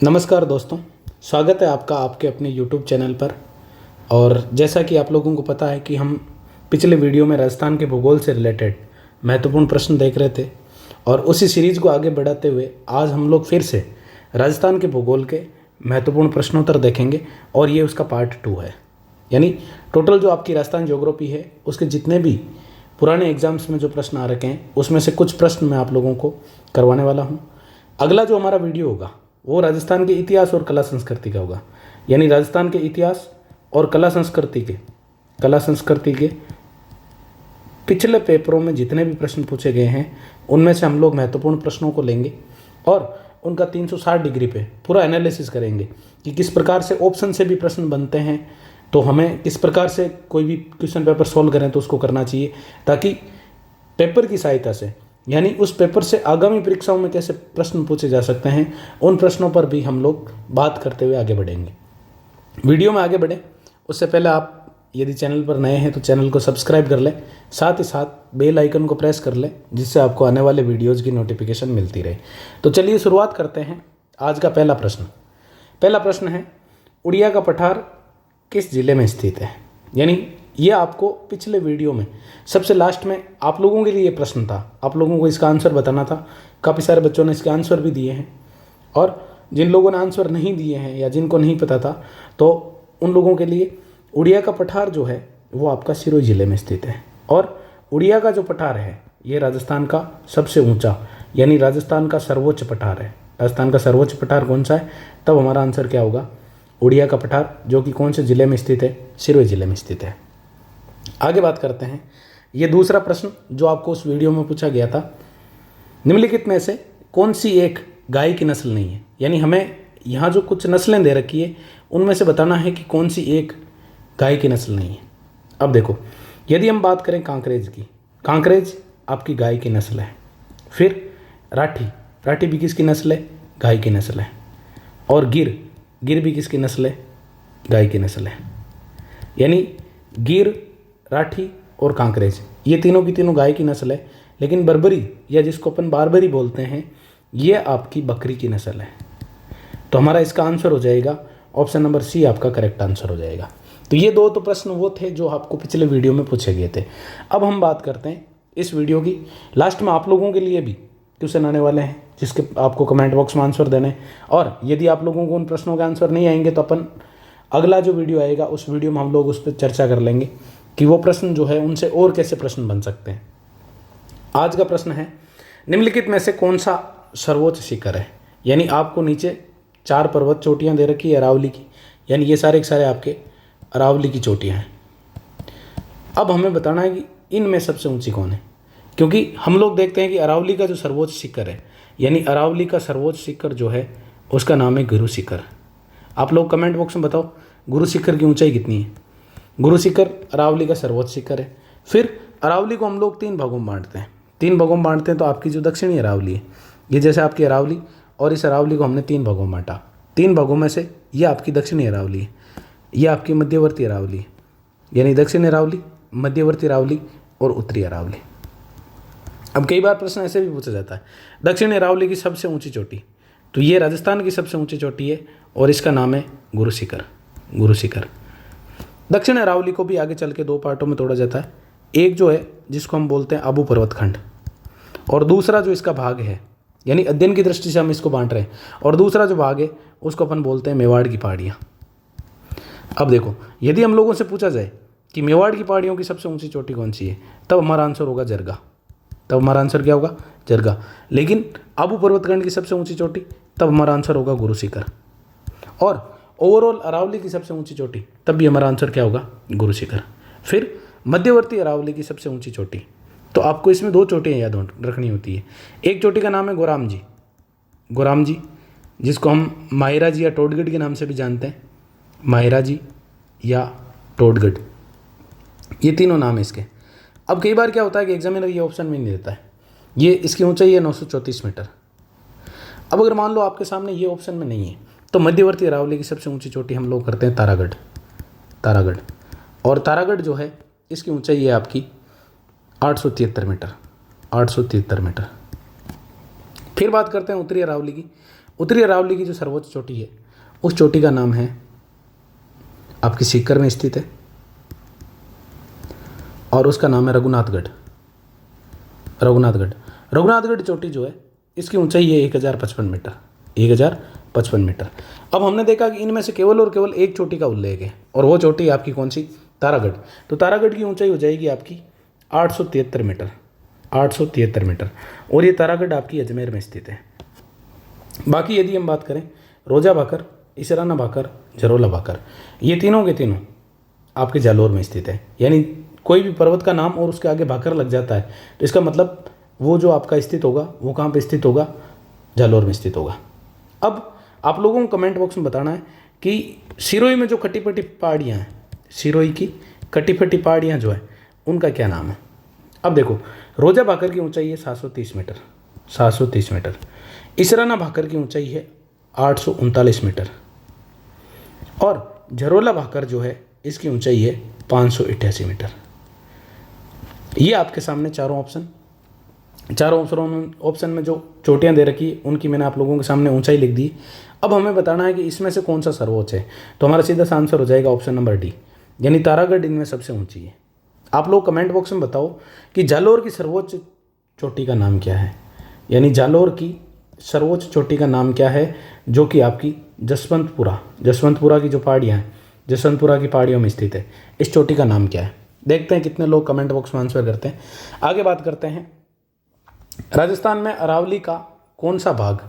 नमस्कार दोस्तों, स्वागत है आपका आपके अपने YouTube चैनल पर। और जैसा कि आप लोगों को पता है कि हम पिछले वीडियो में राजस्थान के भूगोल से रिलेटेड महत्वपूर्ण प्रश्न देख रहे थे और उसी सीरीज़ को आगे बढ़ाते हुए आज हम लोग फिर से राजस्थान के भूगोल के महत्वपूर्ण प्रश्नोत्तर देखेंगे और ये उसका पार्ट 2 है। यानी टोटल जो आपकी राजस्थान ज्योग्राफी है उसके जितने भी पुराने एग्जाम्स में जो प्रश्न आ रखे हैं उसमें से कुछ प्रश्न मैं आप लोगों को करवाने वाला हूँ। अगला जो हमारा वीडियो होगा वो राजस्थान के इतिहास और कला संस्कृति का होगा। यानी राजस्थान के इतिहास और कला संस्कृति के पिछले पेपरों में जितने भी प्रश्न पूछे गए हैं उनमें से हम लोग महत्वपूर्ण प्रश्नों को लेंगे और उनका 360 डिग्री पे पूरा एनालिसिस करेंगे कि किस प्रकार से ऑप्शन से भी प्रश्न बनते हैं, तो हमें किस प्रकार से कोई भी क्वेश्चन पेपर सॉल्व करें तो उसको करना चाहिए, ताकि पेपर की सहायता से यानी उस पेपर से आगामी परीक्षाओं में कैसे प्रश्न पूछे जा सकते हैं उन प्रश्नों पर भी हम लोग बात करते हुए आगे बढ़ेंगे। वीडियो में आगे बढ़ें उससे पहले आप यदि चैनल पर नए हैं तो चैनल को सब्सक्राइब कर लें, साथ ही साथ बेल आइकन को प्रेस कर लें जिससे आपको आने वाले वीडियोज़ की नोटिफिकेशन मिलती रहे। तो चलिए शुरुआत करते हैं। आज का पहला प्रश्न है, उड़िया का पठार किस जिले में स्थित है। यानी ये आपको पिछले वीडियो में सबसे लास्ट में आप लोगों के लिए ये प्रश्न था, आप लोगों को इसका आंसर बताना था। काफ़ी सारे बच्चों ने इसके आंसर भी दिए हैं और जिन लोगों ने आंसर नहीं दिए हैं या जिनको नहीं पता था तो उन लोगों के लिए उड़िया का पठार जो है वो आपका सिरोही जिले में स्थित है। और उड़िया का जो पठार है ये राजस्थान का सबसे ऊंचा यानी राजस्थान का सर्वोच्च पठार है। राजस्थान का सर्वोच्च पठार कौन सा है, तब हमारा आंसर क्या होगा, उड़िया का पठार, जो कि कौन से जिले में स्थित है, सिरोही जिले में स्थित है। आगे बात करते हैं। ये दूसरा प्रश्न जो आपको उस वीडियो में पूछा गया था, निम्नलिखित में से कौन सी एक गाय की नस्ल नहीं है। यानी हमें यहाँ जो कुछ नस्लें दे रखी है उनमें से बताना है कि कौन सी एक गाय की नस्ल नहीं है। अब देखो, यदि हम बात करें कांकरेज की, कांकरेज आपकी गाय की नस्ल है। फिर राठी भी किसकी नस्ल है, गाय की नस्ल है। और गिर भी किसकी नस्ल है, गाय की नस्ल है। यानी गिर, राठी और कांकरेज ये तीनों की तीनों गाय की नस्ल है। लेकिन बर्बरी या जिसको अपन बारबरी बोलते हैं ये आपकी बकरी की नस्ल है। तो हमारा इसका आंसर हो जाएगा ऑप्शन नंबर सी, आपका करेक्ट आंसर हो जाएगा। तो ये दो तो प्रश्न वो थे जो आपको पिछले वीडियो में पूछे गए थे। अब हम बात करते हैं इस वीडियो की लास्ट में आप लोगों के लिए भी क्वेश्चन आने वाले हैं जिसके आपको कमेंट बॉक्स में आंसर देने। और यदि आप लोगों को उन प्रश्नों के आंसर नहीं आएंगे तो अपन अगला जो वीडियो आएगा उस वीडियो में हम लोग उस पर चर्चा कर लेंगे कि वो प्रश्न जो है उनसे और कैसे प्रश्न बन सकते हैं। आज का प्रश्न है, निम्नलिखित में से कौन सा सर्वोच्च शिखर है। यानी आपको नीचे 4 पर्वत चोटियां दे रखी है अरावली की, यानी ये सारे के सारे आपके अरावली की चोटियां हैं। अब हमें बताना है कि इनमें सबसे ऊंची कौन है, क्योंकि हम लोग देखते हैं कि अरावली का जो सर्वोच्च शिखर है यानी अरावली का सर्वोच्च शिखर जो है उसका नाम है गुरु शिखर। आप लोग कमेंट बॉक्स में बताओ गुरु शिखर की ऊंचाई कितनी है। गुरु शिखर अरावली का सर्वोच्च शिखर है। फिर अरावली को हम लोग 3 भागों में बांटते हैं। तो आपकी जो दक्षिणी अरावली है, ये जैसे आपकी अरावली, और इस अरावली को हमने 3 भागों में बांटा। 3 भागों में से ये आपकी दक्षिणी अरावली है, ये आपकी मध्यवर्ती अरावली है। यानी दक्षिणी अरावली, मध्यवर्ती अरावली और उत्तरी अरावली। अब कई बार प्रश्न ऐसे भी पूछा जाता है, दक्षिणी अरावली की सबसे ऊंची चोटी, तो ये राजस्थान की सबसे ऊंची चोटी है और इसका नाम है गुरु शिखर। दक्षिण अरावली को भी आगे चल के 2 पार्टों में तोड़ा जाता है। एक जो है जिसको हम बोलते हैं आबू पर्वतखंड, और दूसरा जो इसका भाग है यानी अध्ययन की दृष्टि से हम इसको बांट रहे हैं, और दूसरा जो भाग है उसको अपन बोलते हैं मेवाड़ की पहाड़ियाँ। अब देखो, यदि हम लोगों से पूछा जाए कि मेवाड़ की पहाड़ियों की सबसे ऊंची चोटी कौन सी है, तब हमारा आंसर होगा जरगा। तब हमारा आंसर क्या होगा, जरगा। लेकिन आबू पर्वतखंड की सबसे ऊंची चोटी, तब हमारा आंसर होगा गुरु शिखर। और ओवरऑल अरावली की सबसे ऊंची चोटी, तब भी हमारा आंसर क्या होगा, गुरु शिखर। फिर मध्यवर्ती अरावली की सबसे ऊंची चोटी, तो आपको इसमें 2 चोटियाँ याद रखनी होती है। एक चोटी का नाम है गोराम जी, जिसको हम माहिरा जी या टोडगढ़ के नाम से भी जानते हैं। माहिरा जी या टोडगढ़, ये तीनों नाम है इसके। अब कई बार क्या होता है कि एग्जामिनर ये ऑप्शन में नहीं देता है। ये इसकी ऊंचाई है 934 मीटर। अब अगर मान लो आपके सामने ये ऑप्शन में नहीं है तो मध्यवर्ती अरावली की सबसे ऊंची चोटी हम लोग करते हैं तारागढ़। और तारागढ़ जो है इसकी ऊंचाई है आपकी 873 मीटर। फिर बात करते हैं उत्तरी अरावली की। उत्तरी अरावली की जो सर्वोच्च चोटी है उस चोटी का नाम है आपकी सीकर में स्थित है और उसका नाम है रघुनाथगढ़। रघुनाथगढ़ चोटी जो है इसकी ऊंचाई है 1055 मीटर, 1055 मीटर। अब हमने देखा कि इनमें से केवल और केवल एक चोटी का उल्लेख है और वो चोटी आपकी कौन सी, तारागढ़। तो तारागढ़ की ऊंचाई हो जाएगी आपकी 873 मीटर, 873 मीटर, और ये तारागढ़ आपकी अजमेर में स्थित है। बाकी यदि हम बात करें रोजा भाकर, इसराना भाकर, झरोला भाकर, ये तीनों के तीनों आपके जालोर में स्थित है। यानी कोई भी पर्वत का नाम और उसके आगे भाकर लग जाता है तो इसका मतलब वो जो आपका स्थित होगा वो कहाँ पे स्थित होगा, जालोर में स्थित होगा। अब आप लोगों को कमेंट बॉक्स में बताना है कि सिरोही में जो कटी फटी पहाड़ियाँ हैं, सिरोही की कटी फटी पहाड़ियाँ जो है उनका क्या नाम है। अब देखो, रोजा भाकर की ऊंचाई है 730 मीटर, 730 मीटर। इसराना भाकर की ऊंचाई है 839 मीटर और झरोला भाकर जो है इसकी ऊंचाई है 588 मीटर। ये आपके सामने चारों ऑप्शन में जो चोटियां दे रखी है उनकी मैंने आप लोगों के सामने ऊंचाई लिख दी। अब हमें बताना है कि इसमें से कौन सा सर्वोच्च है, तो हमारा सीधा सा आंसर हो जाएगा ऑप्शन नंबर डी, यानी तारागढ़ इनमें सबसे ऊंची है। आप लोग कमेंट बॉक्स में बताओ कि जालोर की सर्वोच्च चोटी का नाम क्या है, यानी जालोर की सर्वोच्च चोटी का नाम क्या है जो कि आपकी जसवंतपुरा की जो पहाड़ियाँ हैं, जसवंतपुरा की पहाड़ियों में स्थित है, इस चोटी का नाम क्या है। देखते हैं कितने लोग कमेंट बॉक्स में आंसर करते हैं। आगे बात करते हैं, राजस्थान में अरावली का कौन सा भाग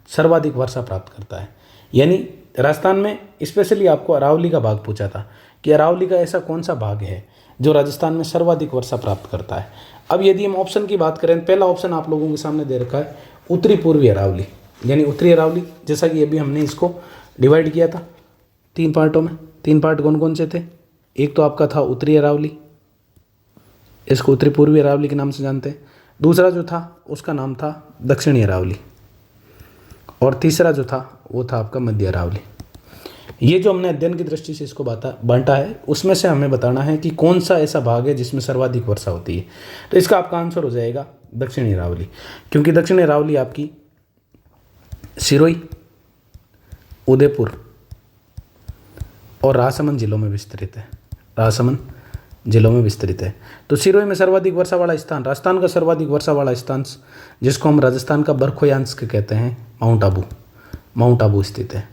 सर्वाधिक वर्षा प्राप्त करता है। यानी राजस्थान में स्पेशली आपको अरावली का भाग पूछा था कि अरावली का ऐसा कौन सा भाग है जो राजस्थान में सर्वाधिक वर्षा प्राप्त करता है। अब यदि हम ऑप्शन की बात करें, पहला ऑप्शन आप लोगों के सामने दे रखा है उत्तरी पूर्वी अरावली, यानी उत्तरी अरावली, जैसा कि अभी हमने इसको डिवाइड किया था 3 पार्टों में। 3 पार्ट कौन कौन से थे, एक तो आपका था उत्तरी अरावली, इसको उत्तरी पूर्वी अरावली के नाम से जानते हैं। दूसरा जो था उसका नाम था दक्षिणी अरावली और तीसरा जो था वो था आपका मध्य अरावली। ये जो हमने अध्ययन की दृष्टि से इसको बांटा है उसमें से हमें बताना है कि कौन सा ऐसा भाग है जिसमें सर्वाधिक वर्षा होती है। तो इसका आपका आंसर हो जाएगा दक्षिणी अरावली, क्योंकि दक्षिणी अरावली आपकी सिरोही, उदयपुर और राजसमंद जिलों में विस्तृत है, राजसमंद जिलों में विस्तृत है। तो सिरोही में सर्वाधिक वर्षा वाला स्थान, राजस्थान का सर्वाधिक वर्षा वाला स्थान जिसको हम राजस्थान का बरखोयांस्क कहते हैं, माउंट आबू स्थित है।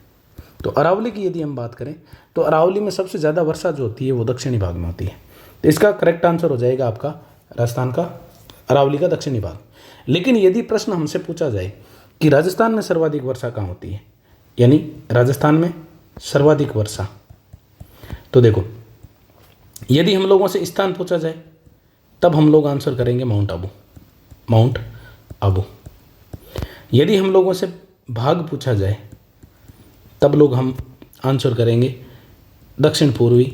तो अरावली की यदि हम बात करें तो अरावली में सबसे ज़्यादा वर्षा जो होती है वो दक्षिणी भाग में होती है। तो इसका करेक्ट आंसर हो जाएगा आपका राजस्थान का अरावली का दक्षिणी भाग। लेकिन यदि प्रश्न हमसे पूछा जाए कि राजस्थान में सर्वाधिक वर्षा कहाँ होती है, यानी राजस्थान में सर्वाधिक वर्षा, तो देखो यदि हम लोगों से स्थान पूछा जाए तब हम लोग आंसर करेंगे माउंट आबू। यदि हम लोगों से भाग पूछा जाए तब लोग हम आंसर करेंगे दक्षिण पूर्वी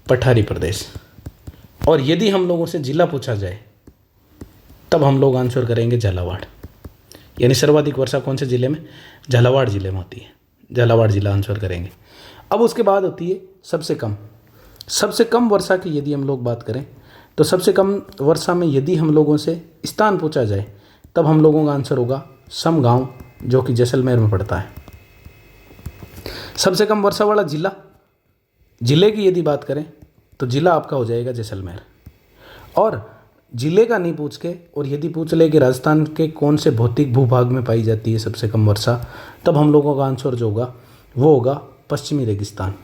पठारी प्रदेश। और यदि हम लोगों से जिला पूछा जाए तब हम लोग आंसर करेंगे झालावाड़, यानी सर्वाधिक वर्षा कौन से ज़िले में, झालावाड़ ज़िले में होती है, झालावाड़ ज़िला आंसर करेंगे। अब उसके बाद होती है सबसे कम वर्षा की यदि हम लोग बात करें तो सबसे कम वर्षा में यदि हम लोगों से स्थान पूछा जाए तब हम लोगों का आंसर होगा समगांव, जो कि जैसलमेर में पड़ता है। सबसे कम वर्षा वाला जिले की यदि बात करें तो जिला आपका हो जाएगा जैसलमेर। और जिले का नहीं पूछ के और यदि पूछ ले कि राजस्थान के कौन से भौतिक भूभाग में पाई जाती है सबसे कम वर्षा, तब हम लोगों का आंसर जो होगा वो होगा पश्चिमी रेगिस्तान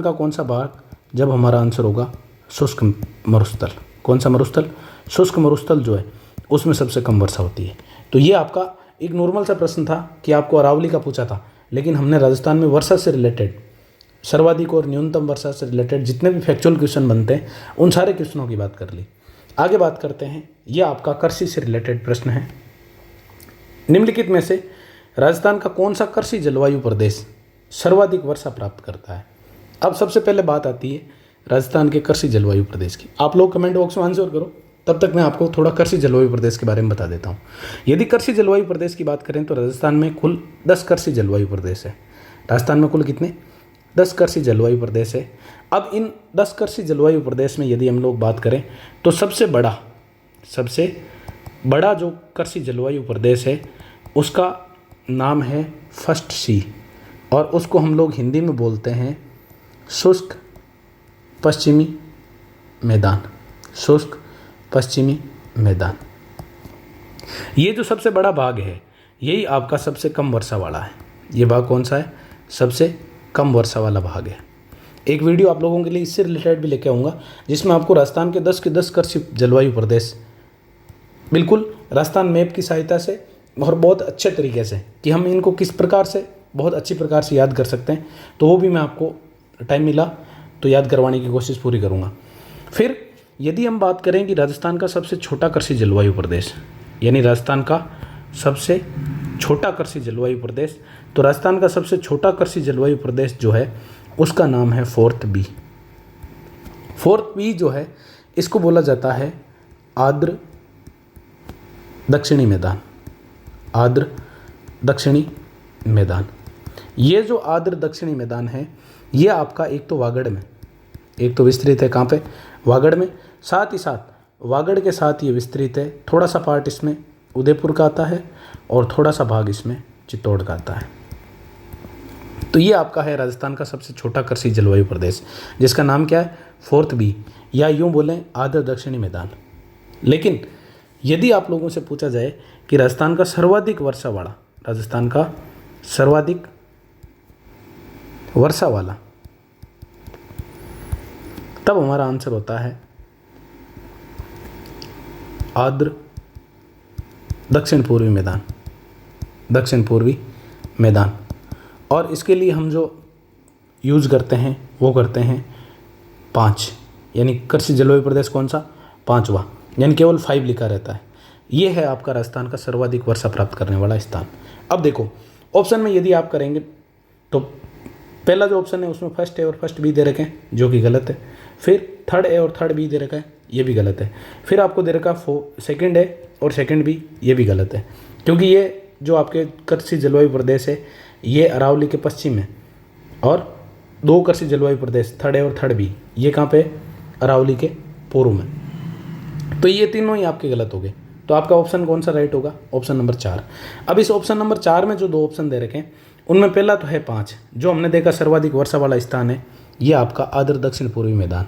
का कौन सा भाग, जब हमारा आंसर होगा शुष्क मरुस्थल। कौन सा मरुस्थल, शुष्क मरुस्थल जो है उसमें सबसे कम वर्षा होती है। तो ये आपका एक नॉर्मल सा प्रश्न था कि आपको अरावली का पूछा था, लेकिन हमने राजस्थान में वर्षा से रिलेटेड, सर्वाधिक और न्यूनतम वर्षा से रिलेटेड जितने भी फैक्चुअल क्वेश्चन बनते हैं उन सारे क्वेश्चनों की बात कर ली। आगे बात करते हैं, ये आपका कृषि से रिलेटेड प्रश्न है। निम्नलिखित में से राजस्थान का कौन सा कृषि जलवायु प्रदेश सर्वाधिक वर्षा प्राप्त करता है। अब सबसे पहले बात आती है राजस्थान के कृषि जलवायु प्रदेश की। आप लोग कमेंट बॉक्स में आंसर करो, तब तक मैं आपको थोड़ा कृषि जलवायु प्रदेश के बारे में बता देता हूँ। यदि कृषि जलवायु प्रदेश की बात करें तो राजस्थान में कुल 10 कृषि जलवायु प्रदेश है। राजस्थान में कुल कितने, 10 कृषि जलवायु प्रदेश है। अब इन 10 कृषि जलवायु प्रदेश में यदि हम लोग बात करें तो सबसे बड़ा जो कृषि जलवायु प्रदेश है उसका नाम है फर्स्ट सी, और उसको हम लोग हिंदी में बोलते हैं शुष्क पश्चिमी मैदान। शुष्क पश्चिमी मैदान। ये जो सबसे बड़ा भाग है यही आपका सबसे कम वर्षा वाला है। ये भाग कौन सा है? सबसे कम वर्षा वाला भाग है। एक वीडियो आप लोगों के लिए इससे रिलेटेड भी लेके आऊँगा जिसमें आपको राजस्थान के 10 के 10 कृषि जलवायु प्रदेश बिल्कुल राजस्थान मैप की सहायता से और बहुत अच्छे तरीके से कि हम इनको किस प्रकार से बहुत अच्छी प्रकार से याद कर सकते हैं, तो वो भी मैं आपको टाइम मिला तो याद करवाने की कोशिश पूरी करूँगा। फिर यदि हम बात करें कि राजस्थान का सबसे छोटा कृषि जलवायु प्रदेश, यानी राजस्थान का सबसे छोटा कृषि जलवायु प्रदेश, तो राजस्थान का सबसे छोटा कृषि जलवायु प्रदेश जो है उसका नाम है फोर्थ बी। फोर्थ बी जो है इसको बोला जाता है आर्द्र दक्षिणी मैदान। आर्द्र दक्षिणी मैदान। ये जो आर्द्र दक्षिणी मैदान है ये आपका एक तो वागड़ में, एक तो विस्तृत है कहाँ पे? वागड़ में, साथ ही साथ वागड़ के साथ ये विस्तृत है। थोड़ा सा पार्ट इसमें उदयपुर का आता है और थोड़ा सा भाग इसमें चित्तौड़ का आता है। तो ये आपका है राजस्थान का सबसे छोटा कृषि जलवायु प्रदेश जिसका नाम क्या है? फोर्थ बी, या यूँ बोलें आर्द्र दक्षिणी मैदान। लेकिन यदि आप लोगों से पूछा जाए कि राजस्थान का सर्वाधिक वर्षा वाला, राजस्थान का सर्वाधिक वर्षा वाला, तब हमारा आंसर होता है आर्द्र दक्षिण पूर्वी मैदान। दक्षिण पूर्वी मैदान। और इसके लिए हम जो यूज़ करते हैं वो करते हैं 5, यानी कृषि जलवायु प्रदेश कौन सा? 5वां, यानी केवल 5 लिखा रहता है। ये है आपका राजस्थान का सर्वाधिक वर्षा प्राप्त करने वाला स्थान। अब देखो ऑप्शन में यदि आप करेंगे तो पहला जो ऑप्शन है उसमें फर्स्ट ए और फर्स्ट बी दे रखे हैं जो कि गलत है। फिर थर्ड ए और थर्ड बी दे रखा है, ये भी गलत है। फिर आपको दे रखा सेकंड ए और सेकंड बी, ये भी गलत है, क्योंकि ये जो आपके कृषि जलवायु प्रदेश है ये अरावली के पश्चिम में, और 2 कृषि जलवायु प्रदेश थर्ड ए और थर्ड बी ये कहाँ पे? अरावली के पूर्व में। तो ये तीनों ही आपके गलत हो गए। तो आपका ऑप्शन कौन सा राइट होगा? Option number 4। अब इस ऑप्शन नंबर 4 में जो 2 ऑप्शन दे रखे हैं उनमें पहला तो है 5, जो हमने देखा सर्वाधिक वर्षा वाला स्थान है, ये आपका आर्द्र दक्षिण पूर्वी मैदान,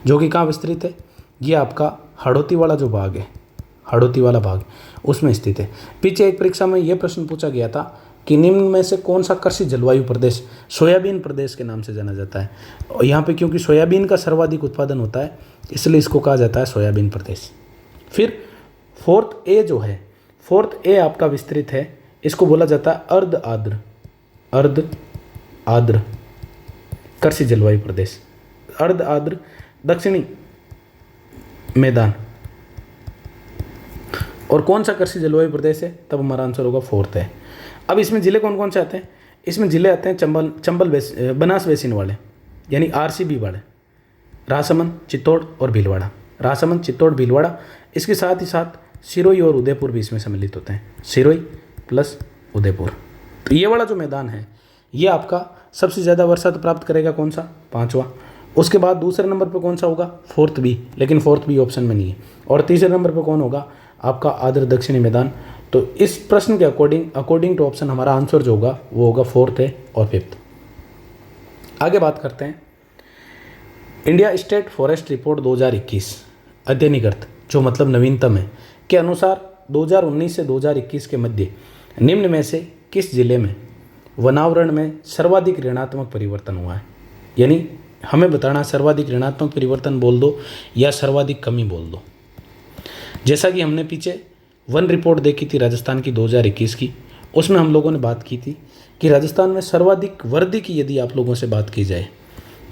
जो कि कहाँ विस्तृत है? ये आपका हड़ौती वाला जो भाग है, हड़ौती वाला भाग उसमें स्थित है। पीछे एक परीक्षा में यह प्रश्न पूछा गया था कि निम्न में से कौन सा कृषि जलवायु प्रदेश सोयाबीन प्रदेश के नाम से जाना जाता है? और यहाँ पे क्योंकि सोयाबीन का सर्वाधिक उत्पादन होता है इसलिए इसको कहा जाता है सोयाबीन प्रदेश। फिर फोर्थ ए जो है, फोर्थ ए आपका विस्तृत है, इसको बोला जाता है अर्ध आर्द्र, अर्ध आर्द्र कृषि जलवायु प्रदेश, अर्ध आर्द्र दक्षिणी मैदान। और कौन सा कृषि जलवायु प्रदेश है? तब हमारा आंसर होगा फोर्थ है। अब इसमें जिले कौन कौन से आते हैं? इसमें जिले आते हैं बनास बेसिन वाले, यानी आरसीबी वाले, राजसमंद, चित्तौड़ और भीलवाड़ा। राजसमंद, चित्तौड़, भीलवाड़ा, इसके साथ ही साथ सिरोही और उदयपुर भी इसमें सम्मिलित होते हैं। सिरोही प्लस उदयपुर। तो ये वाला जो मैदान है ये आपका सबसे ज़्यादा वर्षा तो प्राप्त करेगा कौन सा? 5वां। उसके बाद दूसरे नंबर पर कौन सा होगा? फोर्थ बी, लेकिन फोर्थ बी ऑप्शन में नहीं है। और तीसरे नंबर पर कौन होगा? आपका आर्द्र दक्षिणी मैदान। तो इस प्रश्न के अकॉर्डिंग टू ऑप्शन हमारा आंसर जो होगा वो होगा फोर्थ है और फिफ्थ। आगे बात करते हैं इंडिया स्टेट फॉरेस्ट रिपोर्ट 2021 अद्यतनीकृत, जो मतलब नवीनतम है, के अनुसार 2019 से 2021 के मध्य निम्न में से किस जिले में वनावरण में सर्वाधिक ऋणात्मक परिवर्तन हुआ है? यानी हमें बताना सर्वाधिक ऋणात्मक परिवर्तन बोल दो या सर्वाधिक कमी बोल दो। जैसा कि हमने पीछे वन रिपोर्ट देखी थी राजस्थान की 2021 की, उसमें हम लोगों ने बात की थी कि राजस्थान में सर्वाधिक वृद्धि की यदि आप लोगों से बात की जाए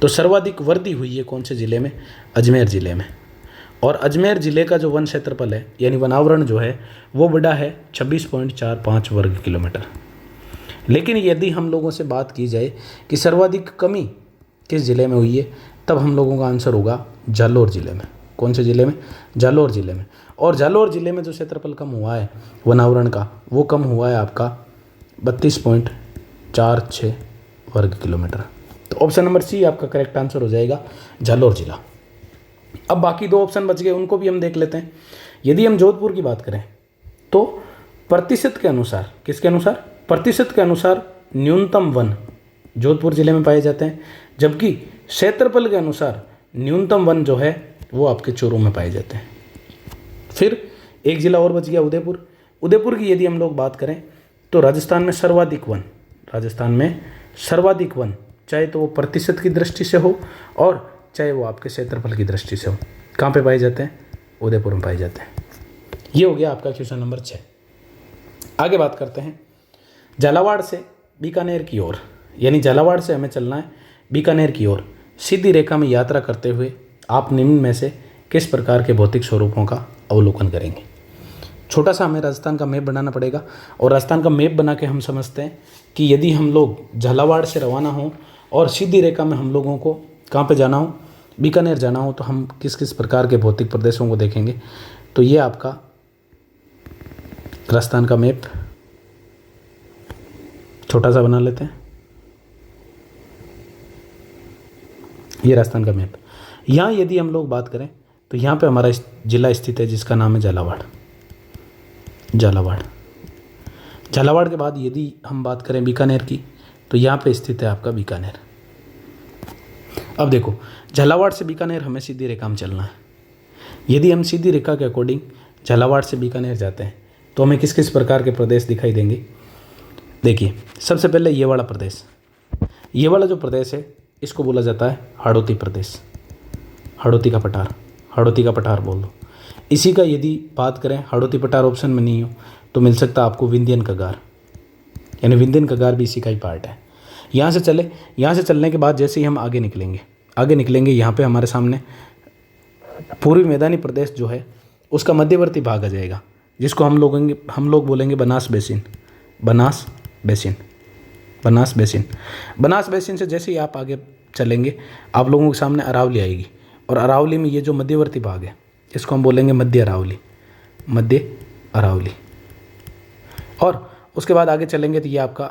तो सर्वाधिक वृद्धि हुई है कौन से ज़िले में? अजमेर ज़िले में। और अजमेर ज़िले का जो वन क्षेत्रफल है यानी वनावरण जो है वो बड़ा है 26.45 वर्ग किलोमीटर। लेकिन यदि हम लोगों से बात की जाए कि सर्वाधिक कमी किस ज़िले में हुई है, तब हम लोगों का आंसर होगा जालौर ज़िले में। कौन से ज़िले में? जालौर ज़िले में। और जालौर ज़िले में जो क्षेत्रफल कम हुआ है वनावरण का, वो कम हुआ है आपका 32.46 वर्ग किलोमीटर। तो ऑप्शन नंबर सी आपका करेक्ट आंसर हो जाएगा, जालौर ज़िला। अब बाकी 2 ऑप्शन बच गए, उनको भी हम देख लेते हैं। यदि हम जोधपुर की बात करें तो प्रतिशत के अनुसार, किसके अनुसार? प्रतिशत के अनुसार न्यूनतम वन जोधपुर जिले में पाए जाते हैं, जबकि क्षेत्रफल के अनुसार न्यूनतम वन जो है वो आपके चूरू में पाए जाते हैं। फिर एक जिला और बच गया, उदयपुर। उदयपुर की यदि हम लोग बात करें तो राजस्थान में सर्वाधिक वन, राजस्थान में सर्वाधिक वन, चाहे तो वो प्रतिशत की दृष्टि से हो और चाहे वो आपके क्षेत्रफल की दृष्टि से हो, कहाँ पे पाए जाते हैं? उदयपुर में पाए जाते हैं। ये हो गया आपका क्वेश्चन नंबर 6। आगे बात करते हैं झालावाड़ से बीकानेर की ओर, यानी झालावाड़ से हमें चलना है बीकानेर की ओर। सीधी रेखा में यात्रा करते हुए आप निम्न में से किस प्रकार के भौतिक स्वरूपों का अवलोकन करेंगे? छोटा सा हमें राजस्थान का मैप बनाना पड़ेगा और राजस्थान का मैप बना के हम समझते हैं कि यदि हम लोग झालावाड़ से रवाना हों और सीधी रेखा में हम लोगों को कहाँ पे जाना हो? बीकानेर जाना हो, तो हम किस किस प्रकार के भौतिक प्रदेशों को देखेंगे। तो ये आपका राजस्थान का मैप छोटा सा बना लेते हैं। ये राजस्थान का मैप। यहाँ यदि हम लोग बात करें तो यहाँ पे हमारा जिला स्थित है जिसका नाम है झालावाड़। झालावाड़, झालावाड़ के बाद यदि हम बात करें बीकानेर की तो यहाँ पे स्थित है आपका बीकानेर। अब देखो, झालावाड़ से बीकानेर हमें सीधी रेखा में चलना है। यदि हम सीधी रेखा के अकॉर्डिंग झालावाड़ से बीकानेर जाते हैं तो हमें किस किस प्रकार के प्रदेश दिखाई देंगे? देखिए, सबसे पहले ये वाला प्रदेश, ये वाला जो प्रदेश है इसको बोला जाता है हाड़ौती प्रदेश। हाड़ौती का पठार, हाड़ौती का पठार बोल दो। इसी का यदि बात करें, हाड़ौती पठार ऑप्शन में नहीं हो तो मिल सकता है आपको विंध्यन कगार, यानी विंध्यन कगार भी इसी का ही पार्ट है। यहाँ से चले, यहाँ से चलने के बाद जैसे ही हम आगे निकलेंगे यहाँ पे हमारे सामने पूर्वी मैदानी प्रदेश जो है उसका मध्यवर्ती भाग आ जाएगा, जिसको हम लोग बोलेंगे Banas basin. Banas basin, Banas basin. Banas basin से जैसे ही आप आगे चलेंगे आप लोगों के सामने अरावली आएगी, और अरावली में ये जो मध्यवर्ती भाग है इसको हम बोलेंगे मध्य अरावली, मध्य अरावली। और उसके बाद आगे चलेंगे तो ये आपका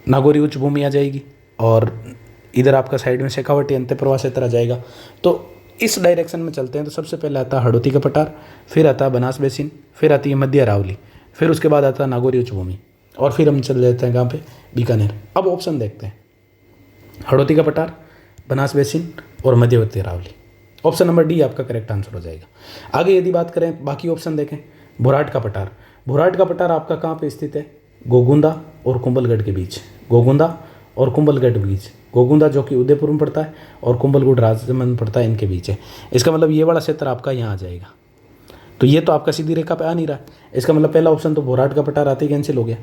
नागौरी उच्च भूमि आ जाएगी, और इधर आपका साइड में शेखावटी अंतःप्रवाह क्षेत्र आ जाएगा। तो इस डायरेक्शन में चलते हैं तो सबसे पहले आता है हाड़ौती का पठार, फिर आता है बनास बेसिन, फिर आती है मध्य अरावली, फिर उसके बाद आता है नागौरी उच्च भूमि, और फिर हम चले जाते हैं कहाँ पे? बीकानेर। अब ऑप्शन देखते हैं, हाड़ौती का पठार, बनास बेसिन और मध्यवर्ती अरावली। ऑप्शन नंबर डी आपका करेक्ट आंसर हो जाएगा। आगे यदि बात करें, बाकी ऑप्शन देखें, बुराट का पठार। बुराट का पठार आपका कहाँ पे स्थित है? गोगुंदा और कुंभलगढ़ के बीच, गोगुंदा और कुंभलगढ़ के बीच। गोगुंदा जो कि उदयपुर में पड़ता है और कुंभलगढ़ राजस्थान में पड़ता है, इनके बीच है। इसका मतलब ये वाला क्षेत्र आपका यहाँ आ जाएगा। तो ये तो आपका सीधी रेखा पे आ नहीं रहा, इसका मतलब पहला ऑप्शन तो बुराट का पठार आते ही कैंसिल हो गया।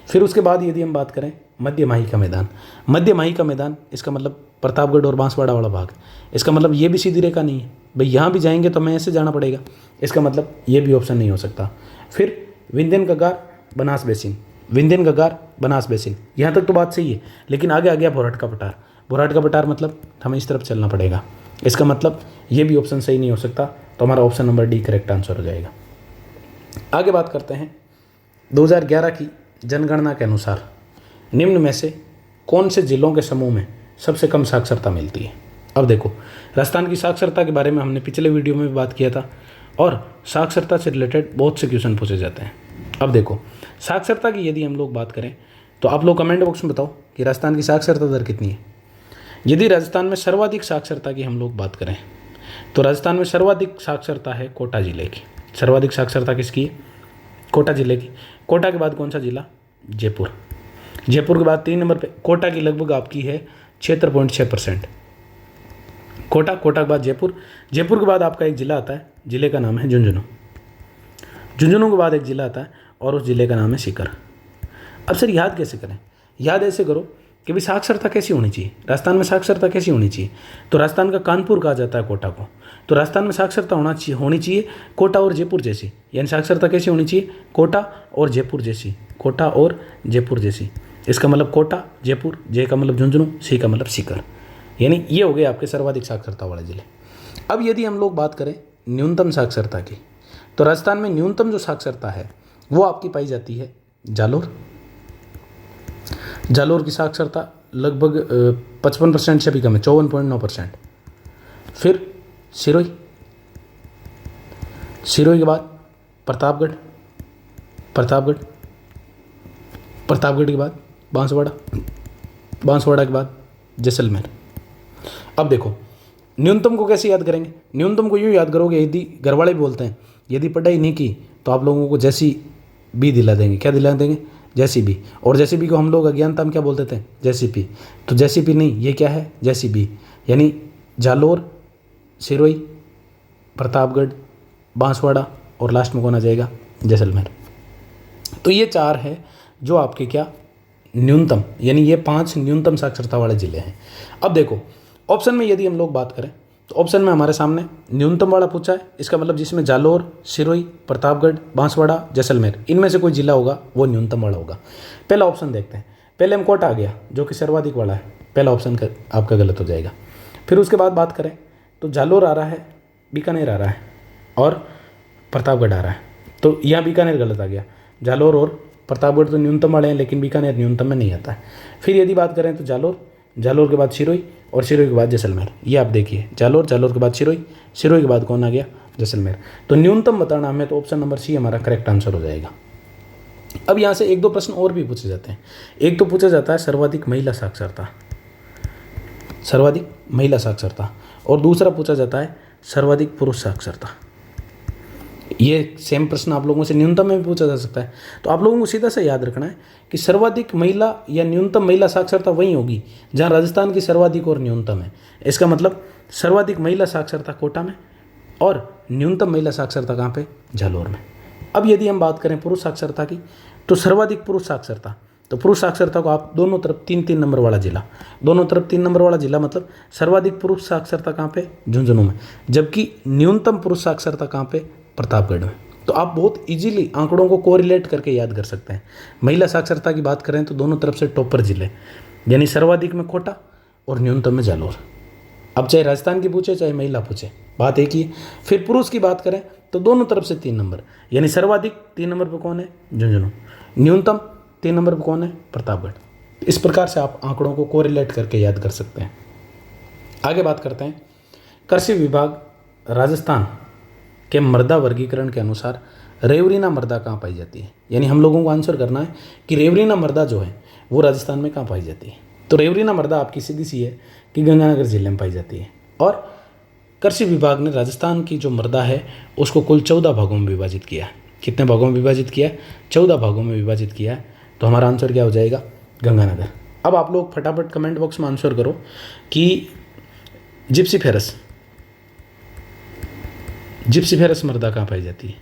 फिर उसके बाद यदि हम बात करें मध्य माही का मैदान, मध्य माही का मैदान, इसका मतलब प्रतापगढ़ और बांसवाड़ा वाला भाग, इसका मतलब ये भी सीधी रेखा नहीं है भाई, यहाँ भी जाएंगे तो हमें ऐसे जाना पड़ेगा, इसका मतलब ये भी ऑप्शन नहीं हो सकता। फिर विंध्यन कगार, बनास बेसिन, विंध्यन कगार, बनास बेसिन, यहाँ तक तो बात सही है, लेकिन आगे आ गया बुराट का पठार। बुराट का पठार मतलब हमें इस तरफ चलना पड़ेगा, इसका मतलब ये भी ऑप्शन सही नहीं हो सकता, तो हमारा option number D correct answer हो जाएगा। आगे बात करते हैं 2011 की जनगणना के अनुसार निम्न में से कौन से जिलों के समूह में सबसे कम साक्षरता मिलती है? अब देखो, राजस्थान की साक्षरता के बारे में हमने पिछले वीडियो में भी बात किया था, और साक्षरता से रिलेटेड बहुत से क्वेश्चन पूछे जाते हैं। अब देखो, साक्षरता की यदि हम लोग बात करें तो आप लोग कमेंट बॉक्स में बताओ कि राजस्थान की साक्षरता दर कितनी है। यदि राजस्थान में सर्वाधिक साक्षरता की हम लोग बात करें तो राजस्थान में सर्वाधिक साक्षरता है कोटा जिले की। सर्वाधिक साक्षरता किसकी है? कोटा जिले की। कोटा के बाद कौन सा जिला? जयपुर। जयपुर के बाद 3 नंबर पे कोटा की लगभग आपकी है 76.6%। कोटा के बाद जयपुर, जयपुर के बाद आपका एक जिला आता है, जिले का नाम है झुंझुनू। झुंझुनू के बाद एक जिला आता है और उस जिले का नाम है सीकर। अब सर याद कैसे करें? याद ऐसे करो कि भाई साक्षरता कैसी होनी चाहिए, राजस्थान में साक्षरता कैसी होनी चाहिए, तो राजस्थान का कानपुर कहा जाता है कोटा को। तो राजस्थान में साक्षरता होनी चाहिए कोटा और जयपुर जैसी, यानी साक्षरता कैसी होनी चाहिए? कोटा और जयपुर जैसी, कोटा और जयपुर जैसी। इसका मतलब कोटा, जयपुर, जे का मतलब झुंझुनू, सी का मतलब सीकर, यानी ये हो गए आपके सर्वाधिक साक्षरता वाले जिले। अब यदि हम लोग बात करें न्यूनतम साक्षरता की, तो राजस्थान में न्यूनतम जो साक्षरता है वो आपकी पाई जाती है जालोर। जालोर की साक्षरता लगभग 55% से भी कम है, 54.9%। फिर सिरोही, सिरोही के बाद प्रतापगढ़, प्रतापगढ़, प्रतापगढ़ के बाद बांसवाड़ा, बांसवाड़ा के बाद जैसलमेर। अब देखो न्यूनतम को कैसे याद करेंगे, न्यूनतम को यूँ याद करोगे, यदि घर वाले भी बोलते हैं यदि पढ़ाई नहीं की तो आप लोगों को जैसी बी दिला देंगे। क्या दिला देंगे? जैसी बी। और जैसी बी को हम लोग अज्ञानता में क्या बोलते थे? जैसी पी। तो जैसी पी नहीं, ये क्या है? जैसी बी। यानी जालोर, सिरोही, प्रतापगढ़, बांसवाड़ा और लास्ट में कौन आ जाएगा? जैसलमेर। तो ये 4 है जो आपके क्या न्यूनतम, यानी ये 5 न्यूनतम साक्षरता वाले जिले हैं। अब देखो ऑप्शन में यदि हम लोग बात करें तो ऑप्शन में हमारे सामने न्यूनतम वाला पूछा है, इसका मतलब जिसमें जालोर, सिरोही, प्रतापगढ़, बांसवाड़ा, जैसलमेर इनमें से कोई जिला होगा वो न्यूनतम वाला होगा। पहला ऑप्शन देखते हैं। पहले हम कोटा आ गया जो कि सर्वाधिक वाला है, पहला ऑप्शन आपका गलत हो जाएगा। फिर उसके बाद बात करें तो जालोर आ रहा है, बीकानेर आ रहा है और प्रतापगढ़ आ रहा है। तो यहाँ बीकानेर गलत आ गया। जालोर और प्रतापगढ़ तो न्यूनतम वाले हैं लेकिन बीकानेर न्यूनतम में नहीं आता है। फिर यदि बात करें तो जालोर, जालोर के बाद सिरोही और सिरोही के बाद जैसलमेर। ये आप देखिए जालोर, जालोर के बाद सिरोही, सिरोही के बाद कौन आ गया? जैसलमेर। तो न्यूनतम बताना हमें तो ऑप्शन नंबर सी हमारा करेक्ट आंसर हो जाएगा। अब यहाँ से 1-2 प्रश्न और भी पूछे जाते हैं। एक तो पूछा जाता है सर्वाधिक महिला साक्षरता, सर्वाधिक महिला साक्षरता, और दूसरा पूछा जाता है सर्वाधिक पुरुष साक्षरता। ये सेम प्रश्न आप लोगों से न्यूनतम में भी पूछा जा सकता है। तो आप लोगों को सीधा सा याद रखना है कि सर्वाधिक महिला या न्यूनतम महिला साक्षरता वहीं होगी जहां राजस्थान की सर्वाधिक और न्यूनतम है। इसका मतलब सर्वाधिक महिला साक्षरता कोटा में और न्यूनतम महिला साक्षरता कहाँ पे? जालोर में। अब यदि हम बात करें पुरुष साक्षरता की तो सर्वाधिक पुरुष साक्षरता, तो पुरुष साक्षरता को आप दोनों तरफ 3-3 नंबर वाला जिला, दोनों तरफ 3 नंबर वाला जिला मतलब सर्वाधिक पुरुष साक्षरता कहाँ पे? झुंझुनू में। जबकि न्यूनतम पुरुष साक्षरता कहाँ पे? प्रतापगढ़ में। तो आप बहुत इजीली आंकड़ों को कोरिलेट करके याद कर सकते हैं। महिला साक्षरता की बात करें तो दोनों तरफ से टॉपर जिले, यानी सर्वाधिक में कोटा और न्यूनतम में जालोर। अब चाहे राजस्थान की पूछे चाहे महिला पूछे, बात एक ही है। फिर पुरुष की बात करें तो दोनों तरफ से 3 नंबर, यानी सर्वाधिक 3 नंबर पर कौन है? झुंझुनू। न्यूनतम 3 नंबर पर कौन है? प्रतापगढ़। इस प्रकार से आप आंकड़ों को कोरिलेट करके याद कर सकते हैं। आगे बात करते हैं। कृषि विभाग राजस्थान के मृदा वर्गीकरण के अनुसार रेवरीना मृदा कहाँ पाई जाती है? यानी हम लोगों को आंसर करना है कि रेवरीना मृदा जो है वो राजस्थान में कहाँ पाई जाती है। तो रेवरीना मृदा आपकी सीधी सी है कि गंगानगर जिले में पाई जाती है। और कृषि विभाग ने राजस्थान की जो मृदा है उसको कुल 14 भागों में विभाजित किया है। कितने भागों में विभाजित किया है? 14 भागों में विभाजित किया है। तो हमारा आंसर क्या हो जाएगा? गंगानगर। अब आप लोग फटाफट कमेंट बॉक्स में आंसर करो कि जिप्सीफेरस, जिप्सीफेरस मृदा कहाँ पाई जाती है?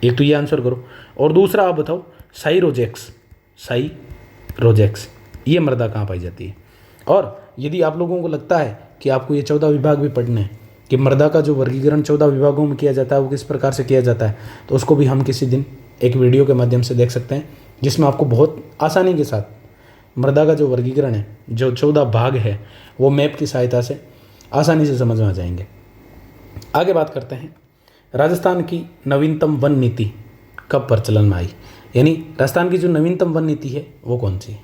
एक तो ये आंसर करो, और दूसरा आप बताओ साइरोजेक्स, साइरोजेक्स ये मृदा कहाँ पाई जाती है? और यदि आप लोगों को लगता है कि आपको ये 14 विभाग भी पढ़ने हैं कि मृदा का जो वर्गीकरण 14 विभागों में किया जाता है वो किस प्रकार से किया जाता है, तो उसको भी हम किसी दिन एक वीडियो के माध्यम से देख सकते हैं जिसमें आपको बहुत आसानी के साथ मृदा का जो वर्गीकरण है, जो 14 भाग है, वो मैप की सहायता से आसानी से समझ में आ जाएंगे। आगे बात करते हैं। राजस्थान की नवीनतम वन नीति कब प्रचलन में आई? यानी राजस्थान की जो नवीनतम वन नीति है वो कौन सी है?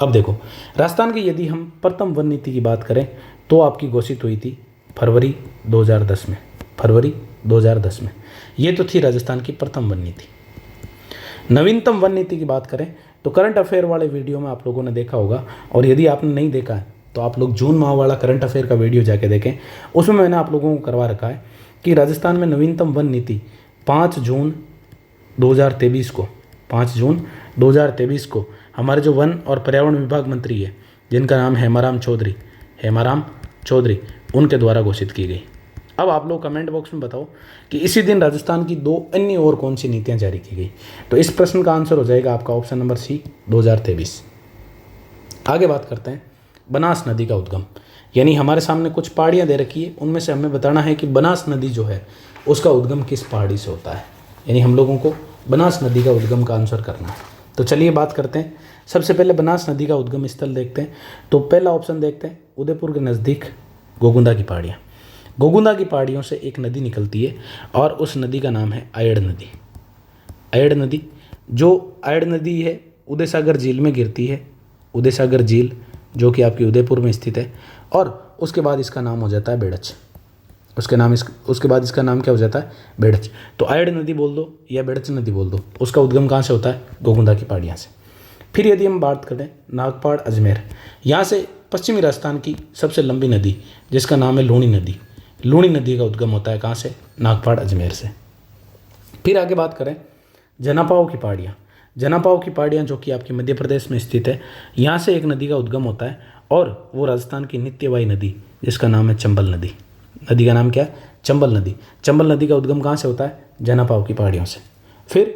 अब देखो राजस्थान की यदि हम प्रथम वन नीति की बात करें तो आपकी घोषित हुई थी फरवरी 2010 में, फरवरी 2010 में। ये तो थी राजस्थान की प्रथम वन नीति। नवीनतम वन नीति की बात करें तो करंट अफेयर वाले वीडियो में आप लोगों ने देखा होगा, और यदि आपने नहीं देखा है तो आप लोग जून माह वाला करंट अफेयर का वीडियो जाके देखें। उसमें मैंने आप लोगों को करवा रखा है कि राजस्थान में नवीनतम वन नीति 5 जून 2023 को, 5 जून 2023 को हमारे जो वन और पर्यावरण विभाग मंत्री है जिनका नाम हेमाराम चौधरी, हेमाराम चौधरी, उनके द्वारा घोषित की गई। अब आप लोग कमेंट बॉक्स में बताओ कि इसी दिन राजस्थान की 2 अन्य और कौन सी नीतियां जारी की गई। तो इस प्रश्न का आंसर हो जाएगा आपका ऑप्शन नंबर सी 2023। आगे बात करते हैं बनास नदी का उद्गम। यानी हमारे सामने कुछ पहाड़ियाँ दे रखी है, उनमें से हमें बताना है कि बनास नदी जो है उसका उद्गम किस पहाड़ी से होता है। यानी हम लोगों को बनास नदी का उद्गम का आंसर करना है। तो चलिए बात करते हैं। सबसे पहले बनास नदी का उद्गम स्थल देखते हैं। तो पहला ऑप्शन देखते हैं उदयपुर के नज़दीक गोगुंदा की पहाड़ियाँ। गोगुंदा की पहाड़ियों से एक नदी निकलती है और उस नदी का नाम है अयड़ नदी। अयड़ नदी, जो अयड़ नदी है उदय सागर झील में गिरती है, उदय सागर झील जो कि आपकी उदयपुर में स्थित है, और उसके बाद इसका नाम हो जाता है बेड़च। उसके नाम उसके बाद इसका नाम क्या हो जाता है, बेड़च। तो आयड़ नदी बोल दो या बेड़च नदी बोल दो, उसका उद्गम कहाँ से होता है, गोगुंदा की पहाड़ियाँ से। फिर यदि हम बात करें नागपाड़ अजमेर, यहाँ से पश्चिमी राजस्थान की सबसे लंबी नदी जिसका नाम है लूणी नदी, लूणी नदी का उद्गम होता है कहाँ से, नागपाड़ अजमेर से। फिर आगे बात करें जनापाव की पहाड़ियाँ, जनापाव की पहाड़ियाँ जो कि आपकी मध्य प्रदेश में स्थित है, यहाँ से एक नदी का उद्गम होता है और वो राजस्थान की नित्यवाही नदी जिसका नाम है चंबल नदी। नदी का नाम क्या है, चंबल नदी। चंबल नदी का उद्गम कहाँ से होता है, जनापाव की पहाड़ियों से। फिर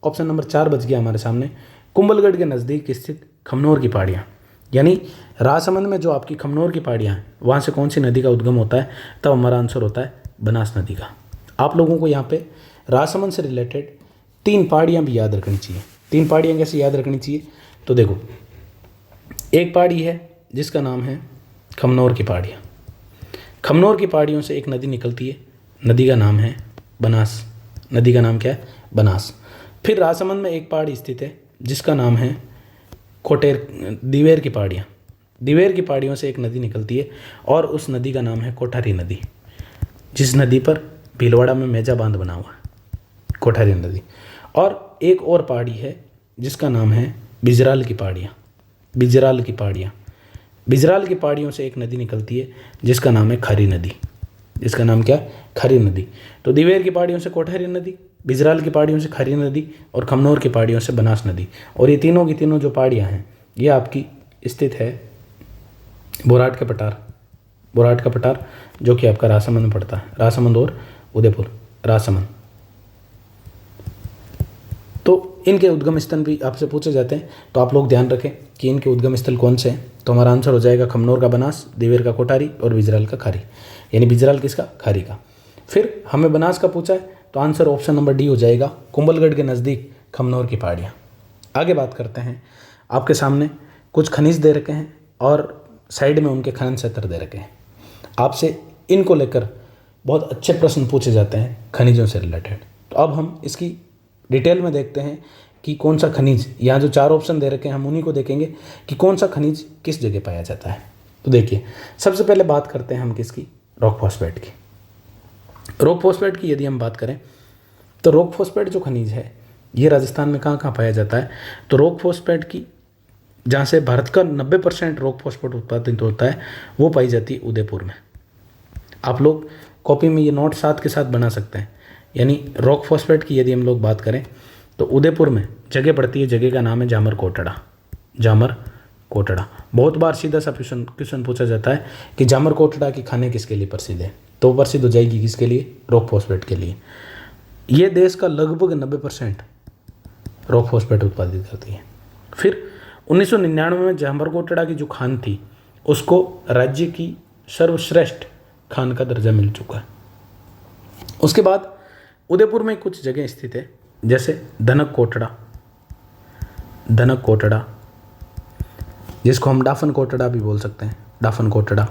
ऑप्शन नंबर 4 बच गया हमारे सामने, कुंभलगढ़ के नज़दीक स्थित खमनोर की पहाड़ियाँ, यानी राजसमंद में जो आपकी खमनोर की पहाड़ियाँ हैं वहाँ से कौन सी नदी का उद्गम होता है, तब हमारा आंसर होता है बनास नदी का। आप लोगों को यहाँ पे राजसमंद से रिलेटेड 3 पहाड़ियाँ भी याद रखनी चाहिए। 3 पहाड़ियाँ कैसे याद रखनी चाहिए, तो देखो एक पहाड़ी है जिसका नाम है खमनोर की पहाड़ियाँ। खमनोर की पहाड़ियों से एक नदी निकलती है, नदी का नाम है बनास। नदी का नाम क्या है, बनास। फिर राजसमंद में एक पहाड़ी स्थित है जिसका नाम है दिवेर की पहाड़ियाँ। दिवेर की पहाड़ियों से एक नदी निकलती है और उस नदी का नाम है कोठारी नदी, जिस नदी पर भीलवाड़ा में मेजा बांध बना हुआ है, कोठारी नदी। और एक और पहाड़ी है जिसका नाम है बिजराल की पहाड़ियाँ। बिजराल की पहाड़ियाँ, बिजराल की पहाड़ियों से एक नदी निकलती है जिसका नाम है खरी नदी। जिसका नाम क्या है, खरी नदी। तो दिवेर की पहाड़ियों से कोठारी नदी, बिजराल की पहाड़ियों से खरी नदी और खमनोर की पहाड़ियों से बनास नदी। और ये तीनों की तीनों जो पहाड़ियाँ हैं ये आपकी स्थित है बोराट के पठार, बोराट का पठार जो कि आपका राजसमंद में पड़ता है, राजसमंद और उदयपुर, राजसमंद। तो इनके उद्गम स्थल भी आपसे पूछे जाते हैं, तो आप लोग ध्यान रखें कि इनके उद्गम स्थल कौन से हैं। तो हमारा आंसर हो जाएगा खमनोर का बनास, दिवेर का कोठारी और बिजराल का खारी, यानी बिजराल किसका, खारी का। फिर हमें बनास का पूछा है तो आंसर ऑप्शन नंबर डी हो जाएगा, कुंभलगढ़ के नज़दीक खमनोर की पहाड़ियाँ। आगे बात करते हैं, आपके सामने कुछ खनिज दे रखे हैं और साइड में उनके खनन क्षेत्र दे रखे हैं। आपसे इनको लेकर बहुत अच्छे प्रश्न पूछे जाते हैं खनिजों से रिलेटेड। तो अब हम इसकी डिटेल में देखते हैं कि कौन सा खनिज, यहाँ जो 4 ऑप्शन दे रखे हैं हम उन्हीं को देखेंगे कि कौन सा खनिज किस जगह पाया जाता है। तो देखिए सबसे पहले बात करते हैं हम किसकी, रॉक फॉस्फेट की। रॉक फॉस्फेट की यदि हम बात करें तो रॉक फॉस्फेट जो खनिज है ये राजस्थान में कहाँ कहाँ पाया जाता है, तो रॉक फॉस्फेट की जहाँ से भारत का 90% रॉक फॉस्फेट उत्पादित होता है वो पाई जाती है उदयपुर में। आप लोग कॉपी में ये नोट साथ के साथ बना सकते हैं। यानी रॉक फॉस्फेट की यदि हम लोग बात करें तो उदयपुर में जगह पड़ती है, जगह का नाम है जामर कोटड़ा। जामर कोटड़ा, बहुत बार सीधा सा क्वेश्चन पूछा जाता है कि जामर कोटड़ा की खाने किसके लिए प्रसिद्ध है, तो प्रसिद्ध हो जाएगी किसके लिए, रॉक फॉस्फेट के लिए। ये देश का लगभग 90% रॉक फॉस्फेट उत्पादित करती है। फिर 1999 में जामर कोटड़ा की जो खान थी उसको राज्य की सर्वश्रेष्ठ खान का दर्जा मिल चुका है। उसके बाद उदयपुर में कुछ जगह स्थित है जैसे धनक कोटड़ा, धनक कोटड़ा जिसको हम डाफन कोटड़ा भी बोल सकते हैं, डाफन कोटड़ा,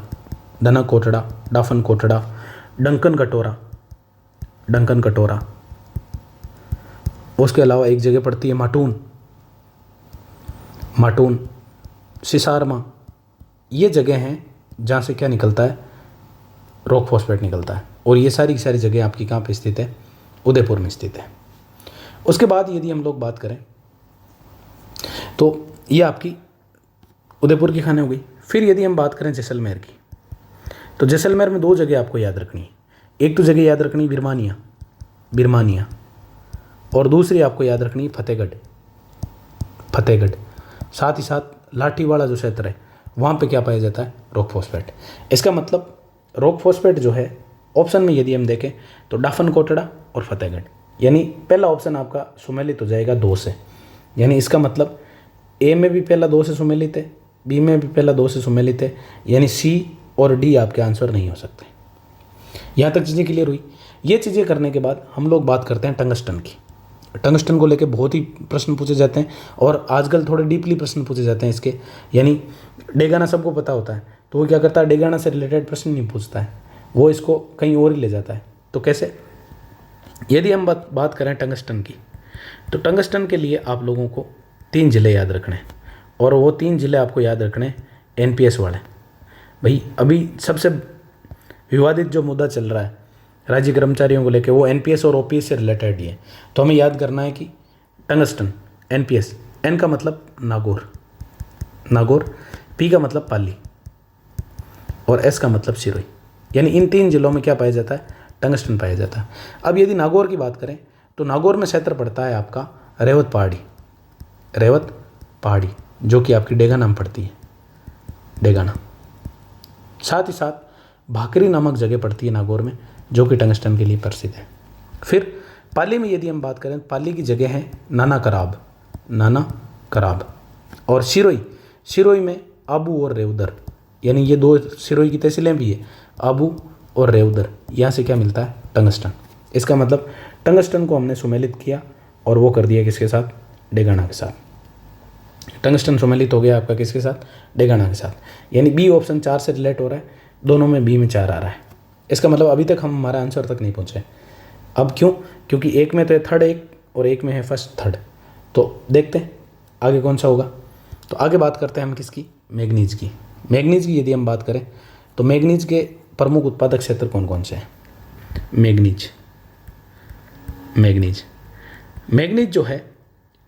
धनक कोटड़ा, डाफन कोटड़ा, डंकन कटोरा, डंकन कटोरा। उसके अलावा एक जगह पड़ती है माटून, माटून, सिसारमा। ये जगह हैं जहाँ से क्या निकलता है, रॉक फॉस्फेट निकलता है। और ये सारी की सारी जगह आपकी कहाँ पे स्थित है, उदयपुर में स्थित है। उसके बाद यदि हम लोग बात करें तो ये आपकी उदयपुर की खाने हो गई। फिर यदि हम बात करें जैसलमेर की, तो जैसलमेर में 2 जगह आपको याद रखनी है। एक तो जगह याद रखनी बिरमानिया, बिरमानिया, और दूसरी आपको याद रखनी है फतेहगढ़, फतेहगढ़। साथ ही साथ लाठीवाड़ा जो क्षेत्र है वहाँ पे क्या पाया जाता है, रॉक फॉस्फेट। इसका मतलब रॉक फॉस्फेट जो है ऑप्शन में यदि हम देखें तो डाफन कोटड़ा और फतेहगढ़, यानी पहला ऑप्शन आपका सुमेलित हो जाएगा 2 से। यानी इसका मतलब ए में भी पहला 2 से सुमेलित है, बी में भी पहला 2 से सुमेलित है, यानी सी और डी आपके आंसर नहीं हो सकते। यहाँ तक चीज़ें क्लियर हुई। ये चीज़ें करने के बाद हम लोग बात करते हैं टंगस्टन की। टंगस्टन को लेकर बहुत ही प्रश्न पूछे जाते हैं और आजकल थोड़े डीपली प्रश्न पूछे जाते हैं इसके। यानी डेगाना सबको पता होता है, तो वो क्या करता है, डेगाना से रिलेटेड प्रश्न नहीं पूछता है, वो इसको कहीं और ही ले जाता है। तो कैसे, यदि हम बात करें टंगस्टन की, तो टंगस्टन के लिए आप लोगों को 3 ज़िले याद रखने हैं और वो 3 ज़िले आपको याद रखने NPS वाले। भाई अभी सबसे विवादित जो मुद्दा चल रहा है राज्य कर्मचारियों को लेकर, वो एनपीएस और ओपीएस से रिलेटेड ही है। तो हमें याद करना है कि टंगस्टन, एनपीएस, एन का मतलब नागौर, नागौर, पी का मतलब पाली और एस का मतलब सिरोही, यानी इन 3 जिलों में क्या पाया जाता है? टंगस्टन पाया जाता है। अब यदि नागौर की बात करें तो नागौर में क्षेत्र पड़ता है आपका रेवत पहाड़ी, रेवत पहाड़ी, जो कि आपकी डेगाना में पड़ती है, डेगाना। साथ ही साथ भाकरी नामक जगह पड़ती है नागौर में, जो कि टंगस्टन के लिए प्रसिद्ध है। फिर पाली में यदि हम बात करें, पाली की जगह है नाना कराब, नाना कराब। और सिरोही, सिरोही में आबू और रेवदर, यानी ये 2 सिरोही की तहसीलें भी है, आबू और रेवदर। यहाँ से क्या मिलता है? टंगस्टन। इसका मतलब टंगस्टन को हमने सुमेलित किया और वो कर दिया किसके साथ? डेगाना के साथ। टंगस्टन सुमेलित हो गया आपका किसके साथ? डेगाना के साथ। यानी बी ऑप्शन 4 से रिलेट हो रहा है, दोनों में बी में 4 आ रहा है। इसका मतलब अभी तक हम हमारा आंसर तक नहीं पहुँचे। अब क्यों? क्योंकि एक में तो है थर्ड एक और एक में है फर्स्ट थर्ड। तो देखते हैं आगे कौन सा होगा। तो आगे बात करते हैं हम किसकी? मैग्नीज की। मैग्नीज की यदि हम बात करें तो मैग्नीज के प्रमुख उत्पादक क्षेत्र कौन कौन से हैं? मैग्नीज, मैग्नीज, मैग्नीज जो है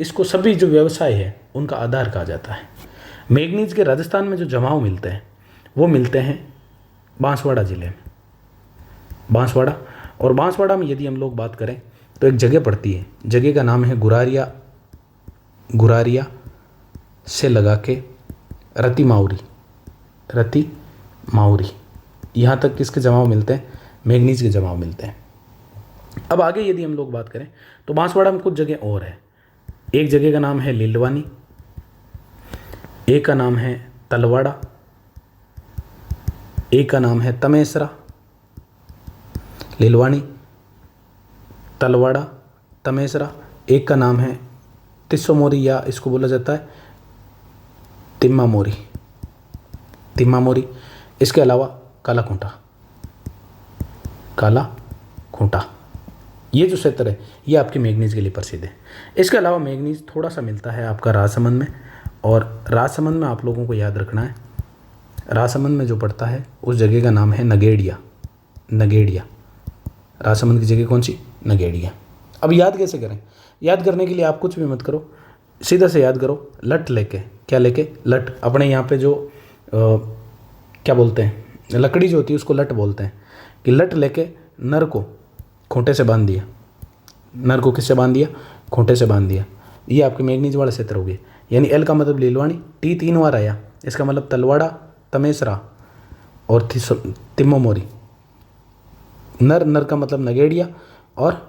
इसको सभी जो व्यवसाय है उनका आधार कहा जाता है। मैग्नीज के राजस्थान में जो जमाव मिलते हैं वो मिलते हैं बांसवाड़ा ज़िले में, बांसवाड़ा। और बांसवाड़ा में यदि हम लोग बात करें तो एक जगह पड़ती है, जगह का नाम है गुरारिया, गुरारिया से लगा के रति माउरी, रति माउरी। यहाँ तक किसके जमाव मिलते हैं? मैग्नीज के जमाव मिलते हैं। अब आगे यदि हम लोग बात करें तो बांसवाड़ा में कुछ जगह और है। एक जगह का नाम है लीलवानी, एक का नाम है तलवाड़ा, एक का नाम है तमेसरा। लीलवानी, तलवाड़ा, तमेसरा। एक का नाम है तिस्सोमोरी, या इसको बोला जाता है तिम्मामोरी, तिम्मामोरी। इसके अलावा काला खूंटा, काला खूंटा। ये जो क्षेत्र है ये आपकी मैग्नीज के लिए प्रसिद्ध है। इसके अलावा मैग्नीज थोड़ा सा मिलता है आपका राजसमंद में, और राजसमंद में आप लोगों को याद रखना है, राजसमंद में जो पड़ता है उस जगह का नाम है नगेड़िया, नगेड़िया। राजसमंद की जगह कौन सी? नगेड़िया। अब याद कैसे करें? याद करने के लिए आप कुछ भी मत करो, सीधा से याद करो, लट लेके। क्या लेके? लट। अपने यहाँ पे जो क्या बोलते हैं, लकड़ी जो होती है उसको लट बोलते हैं, कि लट लेके नर को खूंटे से बांध दिया, नर को किससे बांध दिया? खूंटे से बांध दिया। ये आपके मैग्नीज वाला क्षेत्र हो गया। यानी एल का मतलब लीलवानी, टी 3 बार आया, इसका मतलब तलवाड़ा, तमेसरा और तिम्मोमोरी। नर, नर का मतलब नगेड़िया, और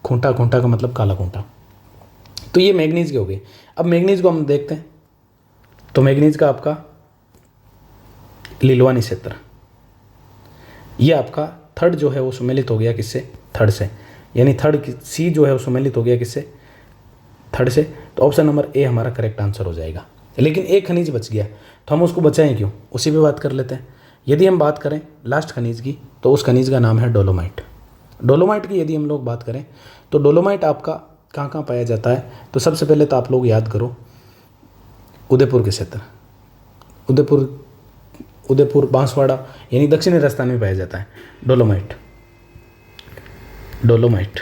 खूंटा, खूंटा का मतलब काला खूंटा। तो ये मैग्नीज के हो गए। अब मैग्नीज को हम देखते हैं तो मैग्नीज का आपका लीलवानी क्षेत्र, ये आपका थर्ड जो है वो सुमेलित हो गया किससे? थर्ड से। यानी थर्ड सी जो है वो सुमेलित हो गया किससे? थर्ड से। तो ऑप्शन नंबर ए हमारा करेक्ट आंसर हो जाएगा। लेकिन एक खनिज बच गया, तो हम उसको बचाएं क्यों? उसी पे बात कर लेते हैं। यदि हम बात करें लास्ट खनिज की तो उस खनिज का नाम है डोलोमाइट। डोलोमाइट की यदि हम लोग बात करें तो डोलोमाइट आपका कहाँ कहाँ पाया जाता है? तो सबसे पहले तो आप लोग याद करो उदयपुर के क्षेत्र, उदयपुर, उदयपुर, बांसवाड़ा, यानी दक्षिणी राजस्थान में पाया जाता है डोलोमाइट, डोलोमाइट।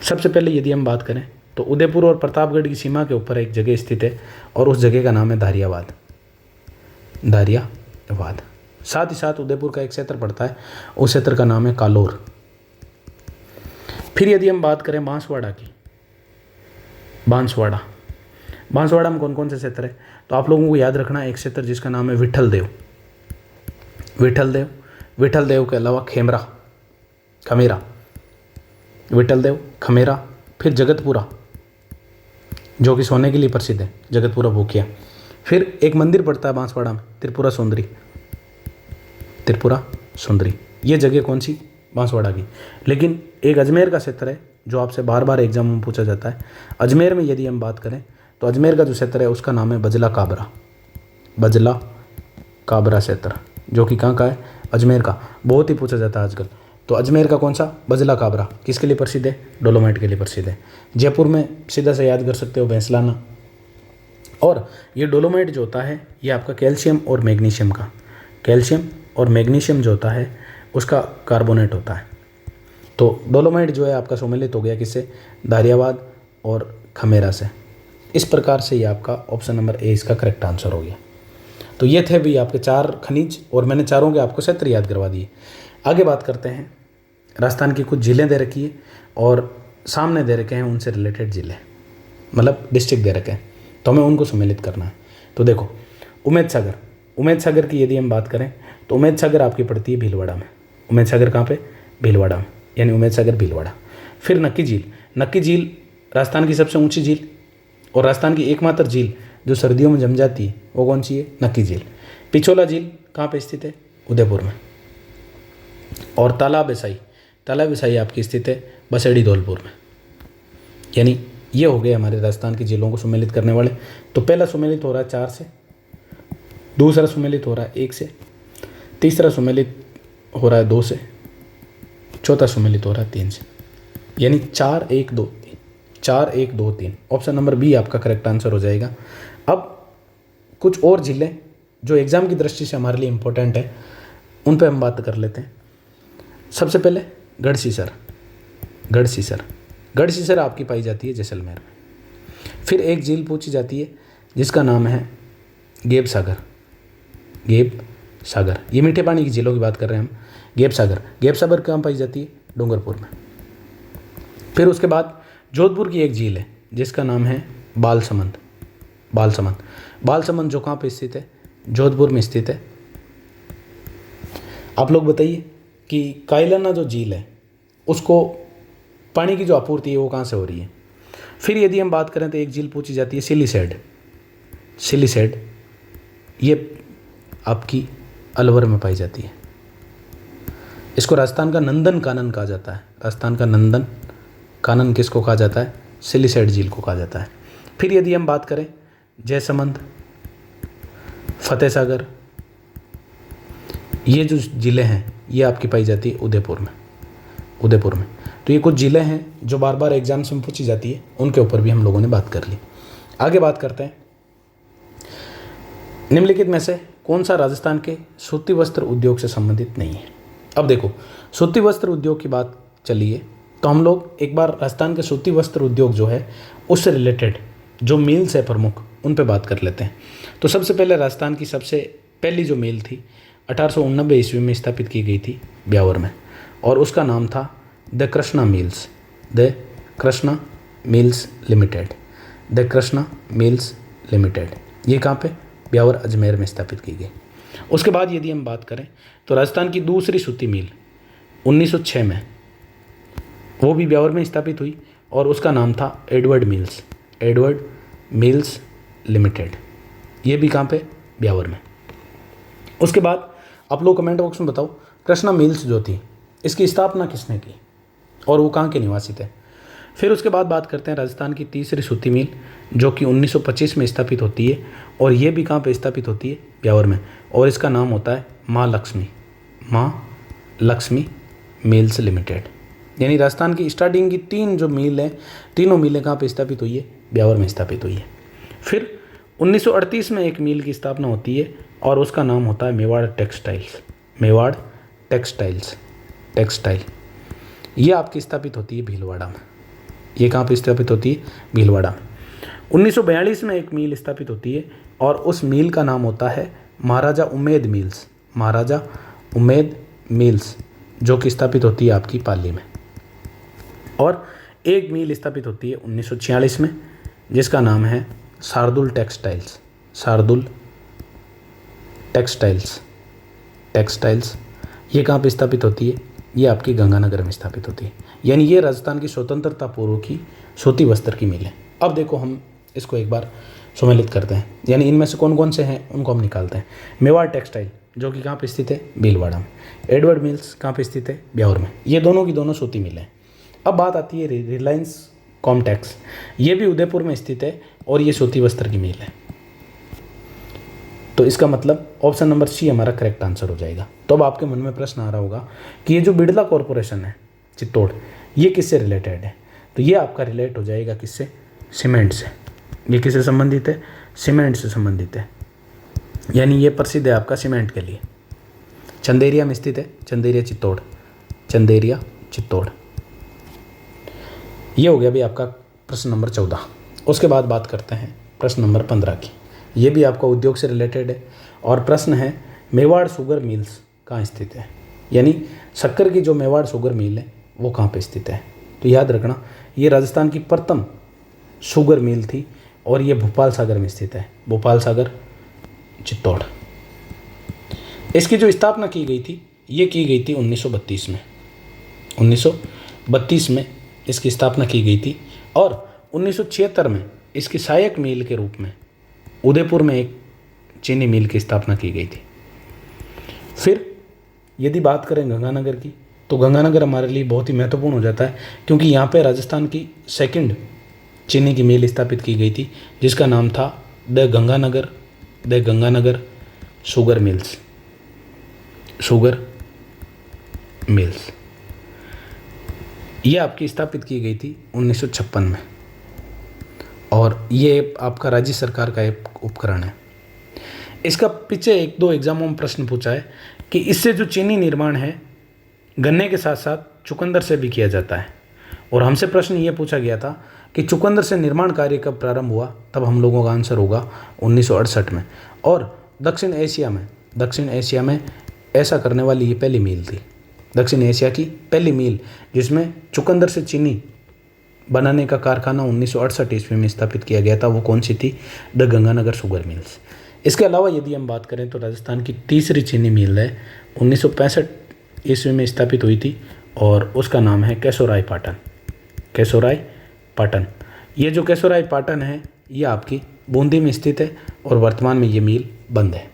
सबसे पहले यदि हम बात करें तो उदयपुर और प्रतापगढ़ की सीमा के ऊपर एक जगह स्थित है और उस जगह का नाम है दारियावाद, दारियावाद। साथ ही साथ उदयपुर का एक क्षेत्र पड़ता है, उस क्षेत्र का नाम है कालोर। फिर यदि हम बात करें बांसवाड़ा की, बांसवाड़ा, बांसवाड़ा में कौन कौन से क्षेत्र है? तो आप लोगों को याद रखना है एक क्षेत्र जिसका नाम है विठल देव, विठल देव। विठल देव के अलावा खेमरा, खमेरा, विठल देव, खमेरा। फिर जगतपुरा जो कि सोने के लिए प्रसिद्ध है, जगतपुरा भूकिया। फिर एक मंदिर पड़ता है बांसवाड़ा में, त्रिपुरा सुंदरी, त्रिपुरा सुंदरी। ये जगह कौन सी? बांसवाड़ा की। लेकिन एक अजमेर का क्षेत्र है जो आपसे बार बार एग्जाम में पूछा जाता है। अजमेर में यदि हम बात करें तो अजमेर का जो क्षेत्र है उसका नाम है बजला काबरा, बजला काबरा क्षेत्र, जो कि कहाँ का है? अजमेर का। बहुत ही पूछा जाता है आजकल। तो अजमेर का कौन सा? बजला काबरा। किसके लिए प्रसिद्ध है? डोलोमाइट के लिए प्रसिद्ध है। जयपुर में सीधा से याद कर सकते हो भैंसलाना। और ये डोलोमाइट जो होता है ये आपका कैल्शियम और मैग्नीशियम का, कैल्शियम और मैग्नीशियम जो होता है उसका कार्बोनेट होता है। तो डोलोमाइट जो है आपका सम्मिलित हो गया किससे, दारियाबाद और खमेरा से। इस प्रकार से ये आपका ऑप्शन नंबर ए इसका करेक्ट आंसर हो गया। तो ये थे भी आपके 4 खनिज और मैंने चारों के आपको क्षेत्र याद करवा दिए। आगे बात करते हैं, राजस्थान की कुछ ज़िले दे रखी है और सामने दे रखे हैं उनसे रिलेटेड ज़िले, मतलब डिस्ट्रिक्ट दे रखे हैं, तो हमें उनको सम्मिलित करना है। तो देखो उमेद सागर की यदि हम बात करें तो उमेद सागर आपकी पड़ती है भीलवाड़ा में। उमेद सागर कहाँ पे, भीलवाड़ा में, यानी उमेद सागर भीलवाड़ा। फिर नक्की झील राजस्थान की सबसे ऊंची झील और राजस्थान की एकमात्र झील जो सर्दियों में जम जाती है वो कौन सी है, नक्की झील। पिछोला झील कहाँ पे स्थित है, उदयपुर में। और तालाब ईसाई आपकी स्थित है बसेड़ी धौलपुर में। यानी ये हो गए हमारे राजस्थान की जिलों को सम्मिलित करने वाले। तो पहला सम्मिलित हो रहा है 4 से, दूसरा सम्मिलित हो रहा है 1 से, तीसरा सम्मिलित हो रहा है 2 से, चौथा सम्मिलित हो रहा है 3 से। यानी 4 1 2 3, 4 1 2 3, ऑप्शन नंबर बी आपका करेक्ट आंसर हो जाएगा। अब कुछ और जिले जो एग्ज़ाम की दृष्टि से हमारे लिए इम्पोर्टेंट है उन पे हम बात कर लेते हैं। सबसे पहले गढ़सीसर आपकी पाई जाती है जैसलमेर में। फिर एक झील पूछी जाती है जिसका नाम है गेब सागर। ये मीठे पानी की झीलों की बात कर रहे हैं हम। गेब सागर कहाँ पाई जाती है, डूंगरपुर में। फिर उसके बाद जोधपुर की एक झील है जिसका नाम है बालसमंद जो कहाँ पे स्थित है, जोधपुर में स्थित है। आप लोग बताइए कि कायलाना जो झील है उसको पानी की जो आपूर्ति है वो कहाँ से हो रही है। फिर यदि हम बात करें तो एक झील पूछी जाती है सिलीसेड, ये आपकी अलवर में पाई जाती है। इसको राजस्थान का नंदन कानन कहा जाता है। राजस्थान का नंदन कानन किसको कहा जाता है, सिलीसेड झील को कहा जाता है। फिर यदि हम बात करें जयसमंद, फतेह सागर, ये जो ज़िले हैं ये आपकी पाई जाती है उदयपुर में। तो ये कुछ ज़िले हैं जो बार बार एग्जाम्स में पूछी जाती है, उनके ऊपर भी हम लोगों ने बात कर ली। आगे बात करते हैं, निम्नलिखित में से कौन सा राजस्थान के सूती वस्त्र उद्योग से संबंधित नहीं है। अब देखो सूती वस्त्र उद्योग की बात चली है तो हम लोग एक बार राजस्थान के सूती वस्त्र उद्योग जो है उससे रिलेटेड जो मिल्स है प्रमुख उन पे बात कर लेते हैं। तो सबसे पहले राजस्थान की सबसे पहली जो मिल थी 1889 ईस्वी में स्थापित की गई थी ब्यावर में, और उसका नाम था द कृष्णा मिल्स लिमिटेड। ये कहाँ पे, ब्यावर अजमेर में स्थापित की गई। उसके बाद यदि हम बात करें तो राजस्थान की दूसरी सूती मिल 1906 में वो भी ब्यावर में स्थापित हुई और उसका नाम था एडवर्ड मिल्स लिमिटेड। ये भी कहाँ पे, ब्यावर में। उसके बाद आप लोग कमेंट बॉक्स में बताओ कृष्णा मिल्स जो थी इसकी स्थापना किसने की और वो कहाँ के निवासी थे। फिर उसके बाद बात करते हैं राजस्थान की तीसरी सूती मिल जो कि 1925 में स्थापित होती है और ये भी कहाँ पे स्थापित होती है, ब्यावर में, और इसका नाम होता है माँ लक्ष्मी मिल्स लिमिटेड। यानी राजस्थान की स्टार्टिंग की 3 जो मिल हैं तीनों मिलें कहाँ पे स्थापित हुई है, ब्यावर में स्थापित हुई है। फिर 1938 में एक मिल की स्थापना होती है और उसका नाम होता है मेवाड़ टेक्सटाइल। ये आपकी स्थापित होती है भीलवाड़ा में। ये कहाँ पे स्थापित होती है, भीलवाड़ा में। 1942 में एक मिल स्थापित होती है और उस मिल का नाम होता है महाराजा उमेद मिल्स जो कि स्थापित होती है आपकी पाली में। और एक मिल स्थापित होती है 1946 में जिसका नाम है शार्दुल टेक्सटाइल्स। ये कहाँ पे स्थापित होती है, ये आपकी गंगानगर में स्थापित होती है। यानी ये राजस्थान की स्वतंत्रता पूर्व की सूती वस्त्र की मिल है। अब देखो हम इसको एक बार सम्मिलित करते हैं, यानी इनमें से कौन कौन से हैं उनको हम निकालते हैं। मेवाड़ टेक्सटाइल जो कि कहाँ पे स्थित है, भीलवाड़ा में। एडवर्ड मिल्स कहाँ पे स्थित है, ब्यावर में। ये दोनों की दोनों सूती मिल हैं। अब बात आती है रिलायंस कॉम्टेक्स, ये भी उदयपुर में स्थित है और ये सूती वस्त्र की मिल है। तो इसका मतलब ऑप्शन नंबर सी हमारा करेक्ट आंसर हो जाएगा। तो अब आपके मन में प्रश्न आ रहा होगा कि ये जो बिड़ला कॉरपोरेशन है चित्तौड़, ये किससे रिलेटेड है। तो ये आपका रिलेट हो जाएगा किससे, सीमेंट से। ये किससे संबंधित है, सीमेंट से संबंधित है। यानी ये प्रसिद्ध है आपका सीमेंट के लिए। चंदेरिया में स्थित है, चंदेरिया चित्तौड़, चंदेरिया चित्तौड़। ये हो गया भी आपका प्रश्न नंबर 14। उसके बाद बात करते हैं प्रश्न नंबर 15 की। ये भी आपका उद्योग से रिलेटेड है और प्रश्न है मेवाड़ शुगर मिल्स कहाँ स्थित है, यानी शक्कर की जो मेवाड़ शुगर मिल है वो कहाँ पे स्थित है। तो याद रखना ये राजस्थान की प्रथम शुगर मिल थी और ये भोपाल सागर में स्थित है, भोपाल सागर चित्तौड़। इसकी जो स्थापना की गई थी ये की गई थी 1932 में, 1932 में इसकी स्थापना की गई थी और 1976 में इसकी सहायक मिल के रूप में उदयपुर में एक चीनी मिल की स्थापना की गई थी। फिर यदि बात करें गंगानगर की तो गंगानगर हमारे लिए बहुत ही महत्वपूर्ण हो जाता है क्योंकि यहाँ पे राजस्थान की सेकंड चीनी की मिल स्थापित की गई थी जिसका नाम था the Ganganagar sugar mills, sugar mills. ये आपकी स्थापित की गई थी 1956 में और ये आपका राज्य सरकार का एक उपकरण है। इसका पीछे 1-2 एग्जामों में प्रश्न पूछा है कि इससे जो चीनी निर्माण है गन्ने के साथ साथ चुकंदर से भी किया जाता है और हमसे प्रश्न ये पूछा गया था कि चुकंदर से निर्माण कार्य कब प्रारंभ हुआ, तब हम लोगों का आंसर होगा 1968 में। और दक्षिण एशिया में ऐसा करने वाली ये पहली मिल थी, दक्षिण एशिया की पहली मिल जिसमें चुकंदर से चीनी बनाने का कारखाना 1968 ईस्वी में स्थापित किया गया था। वो कौन सी थी? The Ganganagar sugar mills. इसके अलावा यदि हम बात करें तो राजस्थान की तीसरी चीनी मिल है 1965 ईस्वी में स्थापित हुई थी और उसका नाम है केशोराय पाटन। ये जो केशोराय पाटन है ये आपकी बूंदी में स्थित है और वर्तमान में ये मिल बंद है।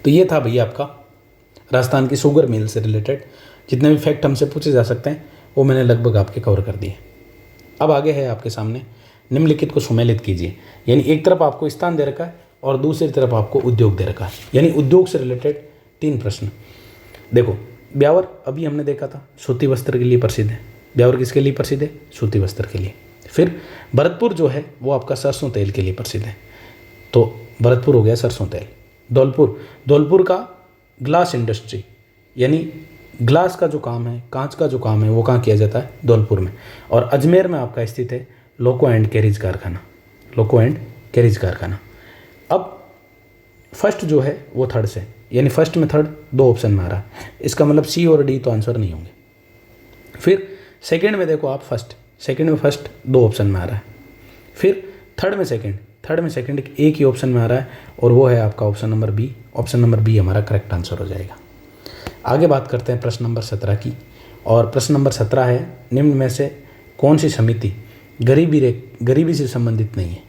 तो ये था भैया आपका राजस्थान की शुगर मिल से रिलेटेड जितने भी फैक्ट हमसे पूछे जा सकते हैं वो मैंने लगभग आपके कवर कर दिए। अब आगे है आपके सामने निम्नलिखित को सुमेलित कीजिए, यानी एक तरफ आपको स्थान दे रखा है और दूसरी तरफ आपको उद्योग दे रखा है, यानी उद्योग से रिलेटेड 3 प्रश्न। देखो ब्यावर अभी हमने देखा था सूती वस्त्र के लिए प्रसिद्ध है। ब्यावर किसके लिए प्रसिद्ध है? सूती वस्त्र के लिए। फिर भरतपुर जो है वो आपका सरसों तेल के लिए प्रसिद्ध है, तो भरतपुर हो गया सरसों तेल। धौलपुर का ग्लास इंडस्ट्री, यानी ग्लास का जो काम है, कांच का जो काम है वो कहाँ किया जाता है? धौलपुर में। और अजमेर में आपका स्थित है लोको एंड कैरिज कारखाना। अब फर्स्ट जो है वो थर्ड से, यानी फर्स्ट में थर्ड 2 ऑप्शन में आ रहा है, इसका मतलब सी और डी तो आंसर नहीं होंगे। फिर सेकंड में देखो आप सेकंड में फर्स्ट 2 ऑप्शन में आ रहा है। फिर थर्ड में सेकंड एक ही ऑप्शन में आ रहा है और वो है आपका option number B. Option number B हमारा करेक्ट आंसर हो जाएगा। आगे बात करते हैं प्रश्न नंबर 17 की, और प्रश्न नंबर 17 है निम्न में से कौन सी समिति गरीबी से संबंधित नहीं है?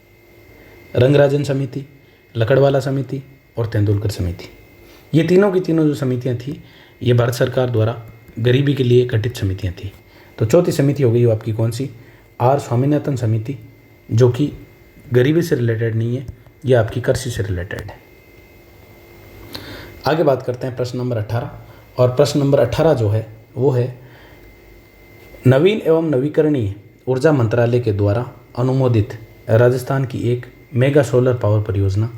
रंगराजन समिति, लकड़वाला समिति और तेंदुलकर समिति। ये तीनों की तीनों जो समितियाँ थी ये भारत सरकार द्वारा गरीबी के लिए गठित समितियाँ थी। तो चौथी समिति हो गई वो आपकी कौन सी? आर स्वामीनाथन समिति, जो कि गरीबी से रिलेटेड नहीं है, ये आपकी कृषि से रिलेटेड है। आगे बात करते हैं प्रश्न नंबर 18, और प्रश्न नंबर 18 जो है वो है नवीन एवं नवीकरणीय ऊर्जा मंत्रालय के द्वारा अनुमोदित राजस्थान की एक मेगा सोलर पावर परियोजना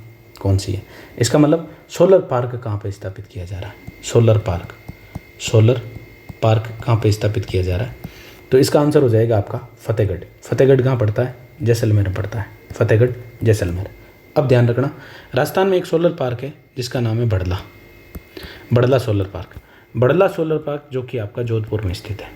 कौन सी है? इसका मतलब सोलर पार्क कहाँ पे स्थापित किया जा रहा है? सोलर पार्क कहाँ पे स्थापित किया जा रहा है? तो इसका आंसर हो जाएगा आपका फतेहगढ़ कहाँ पड़ता है? जैसलमेर में पड़ता है, फतेहगढ़ जैसलमेर। अब ध्यान रखना राजस्थान में एक सोलर पार्क है जिसका नाम है बड़ला सोलर पार्क, जो कि आपका जोधपुर में स्थित है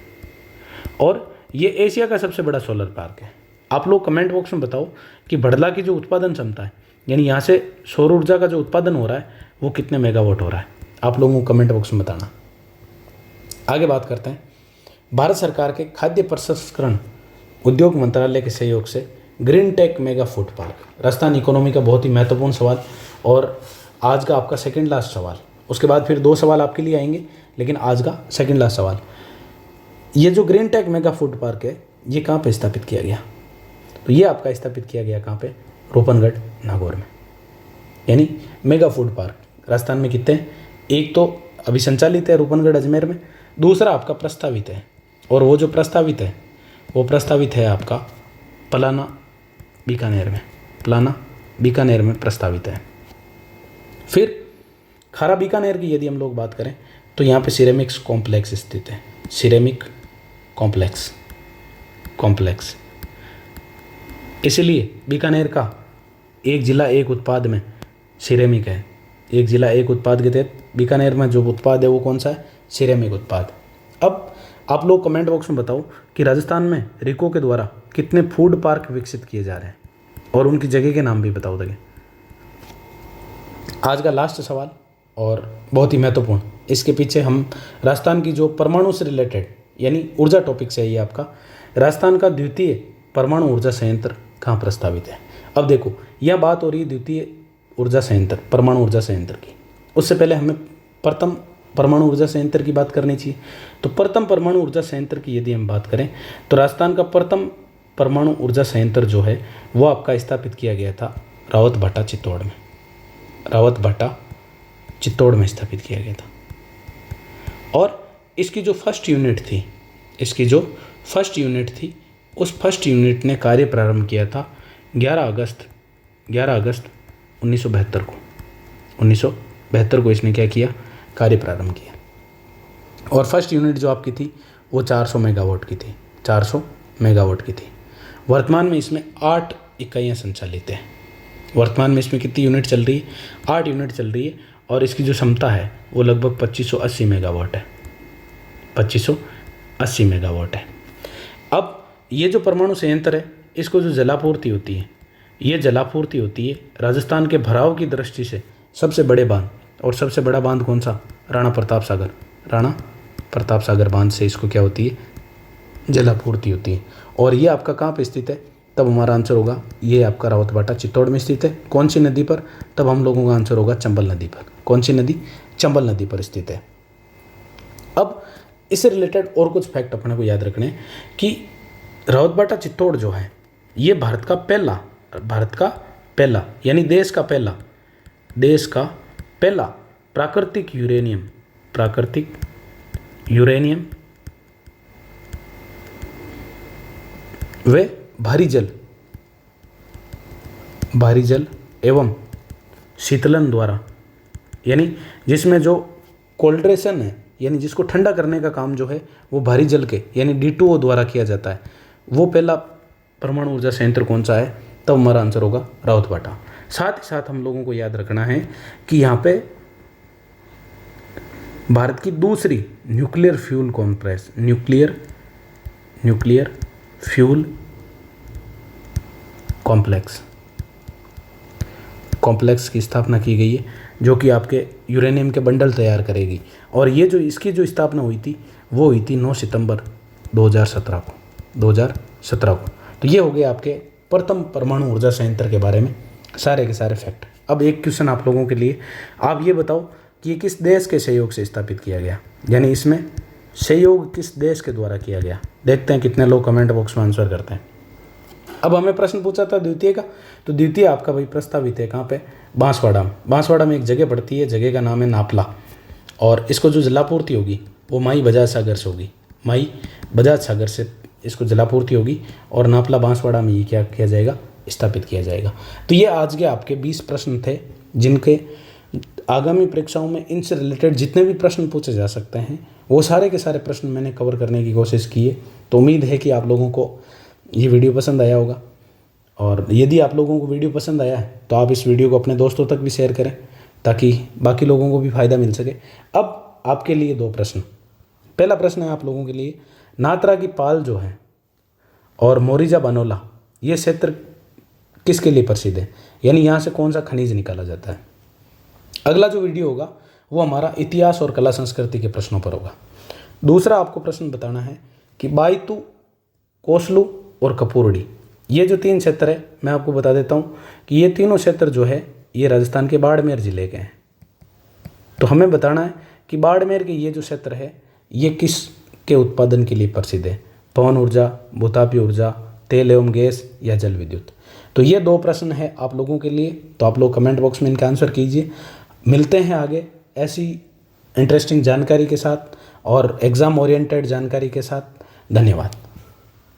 और ये एशिया का सबसे बड़ा सोलर पार्क है। आप लोग कमेंट बॉक्स में बताओ कि बड़ला की जो उत्पादन क्षमता है, यानी यहाँ से सौर ऊर्जा का जो उत्पादन हो रहा है वो कितने मेगावाट हो रहा है, आप लोगों को कमेंट बॉक्स में बताना। आगे बात करते हैं भारत सरकार के खाद्य प्रसंस्करण उद्योग मंत्रालय के सहयोग से green tech mega food park, Rajasthan economy का बहुत ही महत्वपूर्ण सवाल और आज का आपका सेकंड लास्ट सवाल। उसके बाद फिर 2 सवाल आपके लिए आएंगे, लेकिन आज का सेकंड लास्ट सवाल, ये जो green tech mega food park है ये कहाँ पे स्थापित किया गया? तो ये आपका स्थापित किया गया कहाँ पे? रूपनगढ़ नागौर में। यानी मेगा फूड पार्क राजस्थान में कितने हैं? एक तो अभी संचालित है रूपनगढ़ अजमेर में, दूसरा आपका प्रस्तावित है, और वो जो प्रस्तावित है आपका पलाना बीकानेर में प्रस्तावित है। फिर खारा बीकानेर की यदि हम लोग बात करें तो यहाँ पे सिरेमिक्स कॉम्प्लेक्स स्थित है। सिरेमिक कॉम्प्लेक्स इसलिए बीकानेर का एक जिला एक उत्पाद में सिरेमिक है। एक जिला एक उत्पाद के तहत बीकानेर में जो उत्पाद है वो कौन सा है? सिरेमिक उत्पाद। अब आप लोग कमेंट बॉक्स में बताओ कि राजस्थान में रिको के द्वारा कितने फूड पार्क विकसित किए जा रहे हैं और उनकी जगह के नाम भी बताओ देंगे। आज का लास्ट सवाल और बहुत ही महत्वपूर्ण, इसके पीछे हम राजस्थान की जो परमाणु से रिलेटेड यानी ऊर्जा टॉपिक से है ये आपका, राजस्थान का द्वितीय परमाणु ऊर्जा संयंत्र कहाँ प्रस्तावित है। अब देखो यह बात हो रही है द्वितीय ऊर्जा संयंत्र, परमाणु ऊर्जा संयंत्र की। उससे पहले हमें प्रथम परमाणु ऊर्जा संयंत्र की बात करनी चाहिए। तो प्रथम परमाणु ऊर्जा संयंत्र की यदि हम बात करें तो राजस्थान का प्रथम परमाणु ऊर्जा संयंत्र जो है वो आपका स्थापित किया गया था रावतभाटा चित्तौड़ में। रावतभाटा चित्तौड़ में स्थापित किया गया था। और इसकी जो फर्स्ट यूनिट थी उस फर्स्ट यूनिट ने कार्य प्रारंभ किया था 11 अगस्त 1972 को। 1972 को इसने क्या किया? कार्य प्रारंभ किया। और फर्स्ट यूनिट जो आपकी थी वो 400 मेगावाट की थी। 400 मेगावाट की थी। वर्तमान में इसमें 8 इकाइयाँ संचालित हैं। वर्तमान में इसमें कितनी यूनिट चल रही है? 8 यूनिट चल रही है और इसकी जो क्षमता है वो लगभग 2580 मेगावाट है। 2580 मेगावाट है। अब ये जो परमाणु संयंत्र है इसको जो जलापूर्ति होती है, ये जलापूर्ति होती है राजस्थान के भराव की दृष्टि से सबसे बड़े बांध, और सबसे बड़ा बांध कौन सा? राणा प्रताप सागर बांध से इसको क्या होती है? जलापूर्ति होती है। और ये आपका कहाँ पे स्थित है? तब हमारा आंसर होगा ये आपका रावतभाटा चित्तौड़ में स्थित है। कौन सी नदी पर? तब हम लोगों का आंसर होगा चंबल नदी पर। कौन सी नदी? चंबल नदी पर स्थित है। अब इससे रिलेटेड और कुछ फैक्ट अपने को याद रखने कि रावतभाटा चित्तौड़ जो है ये भारत का पहला यानी देश का पहला प्राकृतिक यूरेनियम व भारी जल एवं शीतलन द्वारा, यानी जिसमें जो कोल्ड्रेशन है यानी जिसको ठंडा करने का काम जो है वो भारी जल के यानी D2O द्वारा किया जाता है, वो पहला परमाणु ऊर्जा संयंत्र कौन सा है? तब हमारा आंसर होगा रावतभाटा। साथ ही साथ हम लोगों को याद रखना है कि यहाँ पे भारत की दूसरी न्यूक्लियर फ्यूल कॉम्प्लेक्स की स्थापना की गई है जो कि आपके यूरेनियम के बंडल तैयार करेगी। और ये जो इसकी जो स्थापना हुई थी वो हुई थी 9 सितंबर 2017 को। तो ये हो गए आपके प्रथम परमाणु ऊर्जा संयंत्र के बारे में सारे के सारे फैक्ट। अब एक क्वेश्चन आप लोगों के लिए, आप ये बताओ कि ये किस देश के सहयोग से स्थापित किया गया, यानी इसमें सहयोग किस देश के द्वारा किया गया। देखते हैं कितने लोग कमेंट बॉक्स में आंसर करते हैं। अब हमें प्रश्न पूछा था द्वितीय का, तो द्वितीय आपका भाई प्रस्तावित है कहाँ पे? बांसवाड़ा में एक जगह पड़ती है, जगह का नाम है नापला। और इसको जो जलापूर्ति होगी वो माई बजाज सागर से इसको जलापूर्ति होगी और नापला बांसवाड़ा में ये क्या किया जाएगा? स्थापित किया जाएगा। तो ये आज के आपके 20 प्रश्न थे जिनके आगामी परीक्षाओं में इनसे रिलेटेड जितने भी प्रश्न पूछे जा सकते हैं वो सारे के सारे प्रश्न मैंने कवर करने की कोशिश की है। तो उम्मीद है कि आप लोगों को ये वीडियो पसंद आया होगा। और यदि आप लोगों को वीडियो पसंद आया है तो आप इस वीडियो को अपने दोस्तों तक भी शेयर करें ताकि बाकी लोगों को भी फ़ायदा मिल सके। अब आपके लिए 2 प्रश्न। पहला प्रश्न है आप लोगों के लिए, नात्रा की पाल जो है और मोरिजा बनोला ये क्षेत्र किसके लिए प्रसिद्ध है, यानी यहाँ से कौन सा खनिज निकाला जाता है। अगला जो वीडियो होगा वो हमारा इतिहास और कला संस्कृति के प्रश्नों पर होगा। दूसरा आपको प्रश्न बताना है कि बायतू, कोसलू और कपूरड़ी ये जो 3 क्षेत्र है, मैं आपको बता देता हूँ कि ये तीनों क्षेत्र जो है ये राजस्थान के बाड़मेर जिले के हैं। तो हमें बताना है कि बाड़मेर के ये जो क्षेत्र है ये किस के उत्पादन के लिए प्रसिद्ध है, पवन ऊर्जा, भूतापीय ऊर्जा, तेल एवं गैस या जल विद्युत। तो ये 2 प्रश्न है आप लोगों के लिए। तो आप लोग कमेंट बॉक्स में इनका आंसर कीजिए। मिलते हैं आगे ऐसी इंटरेस्टिंग जानकारी के साथ और एग्ज़ाम ओरिएंटेड जानकारी के साथ। धन्यवाद।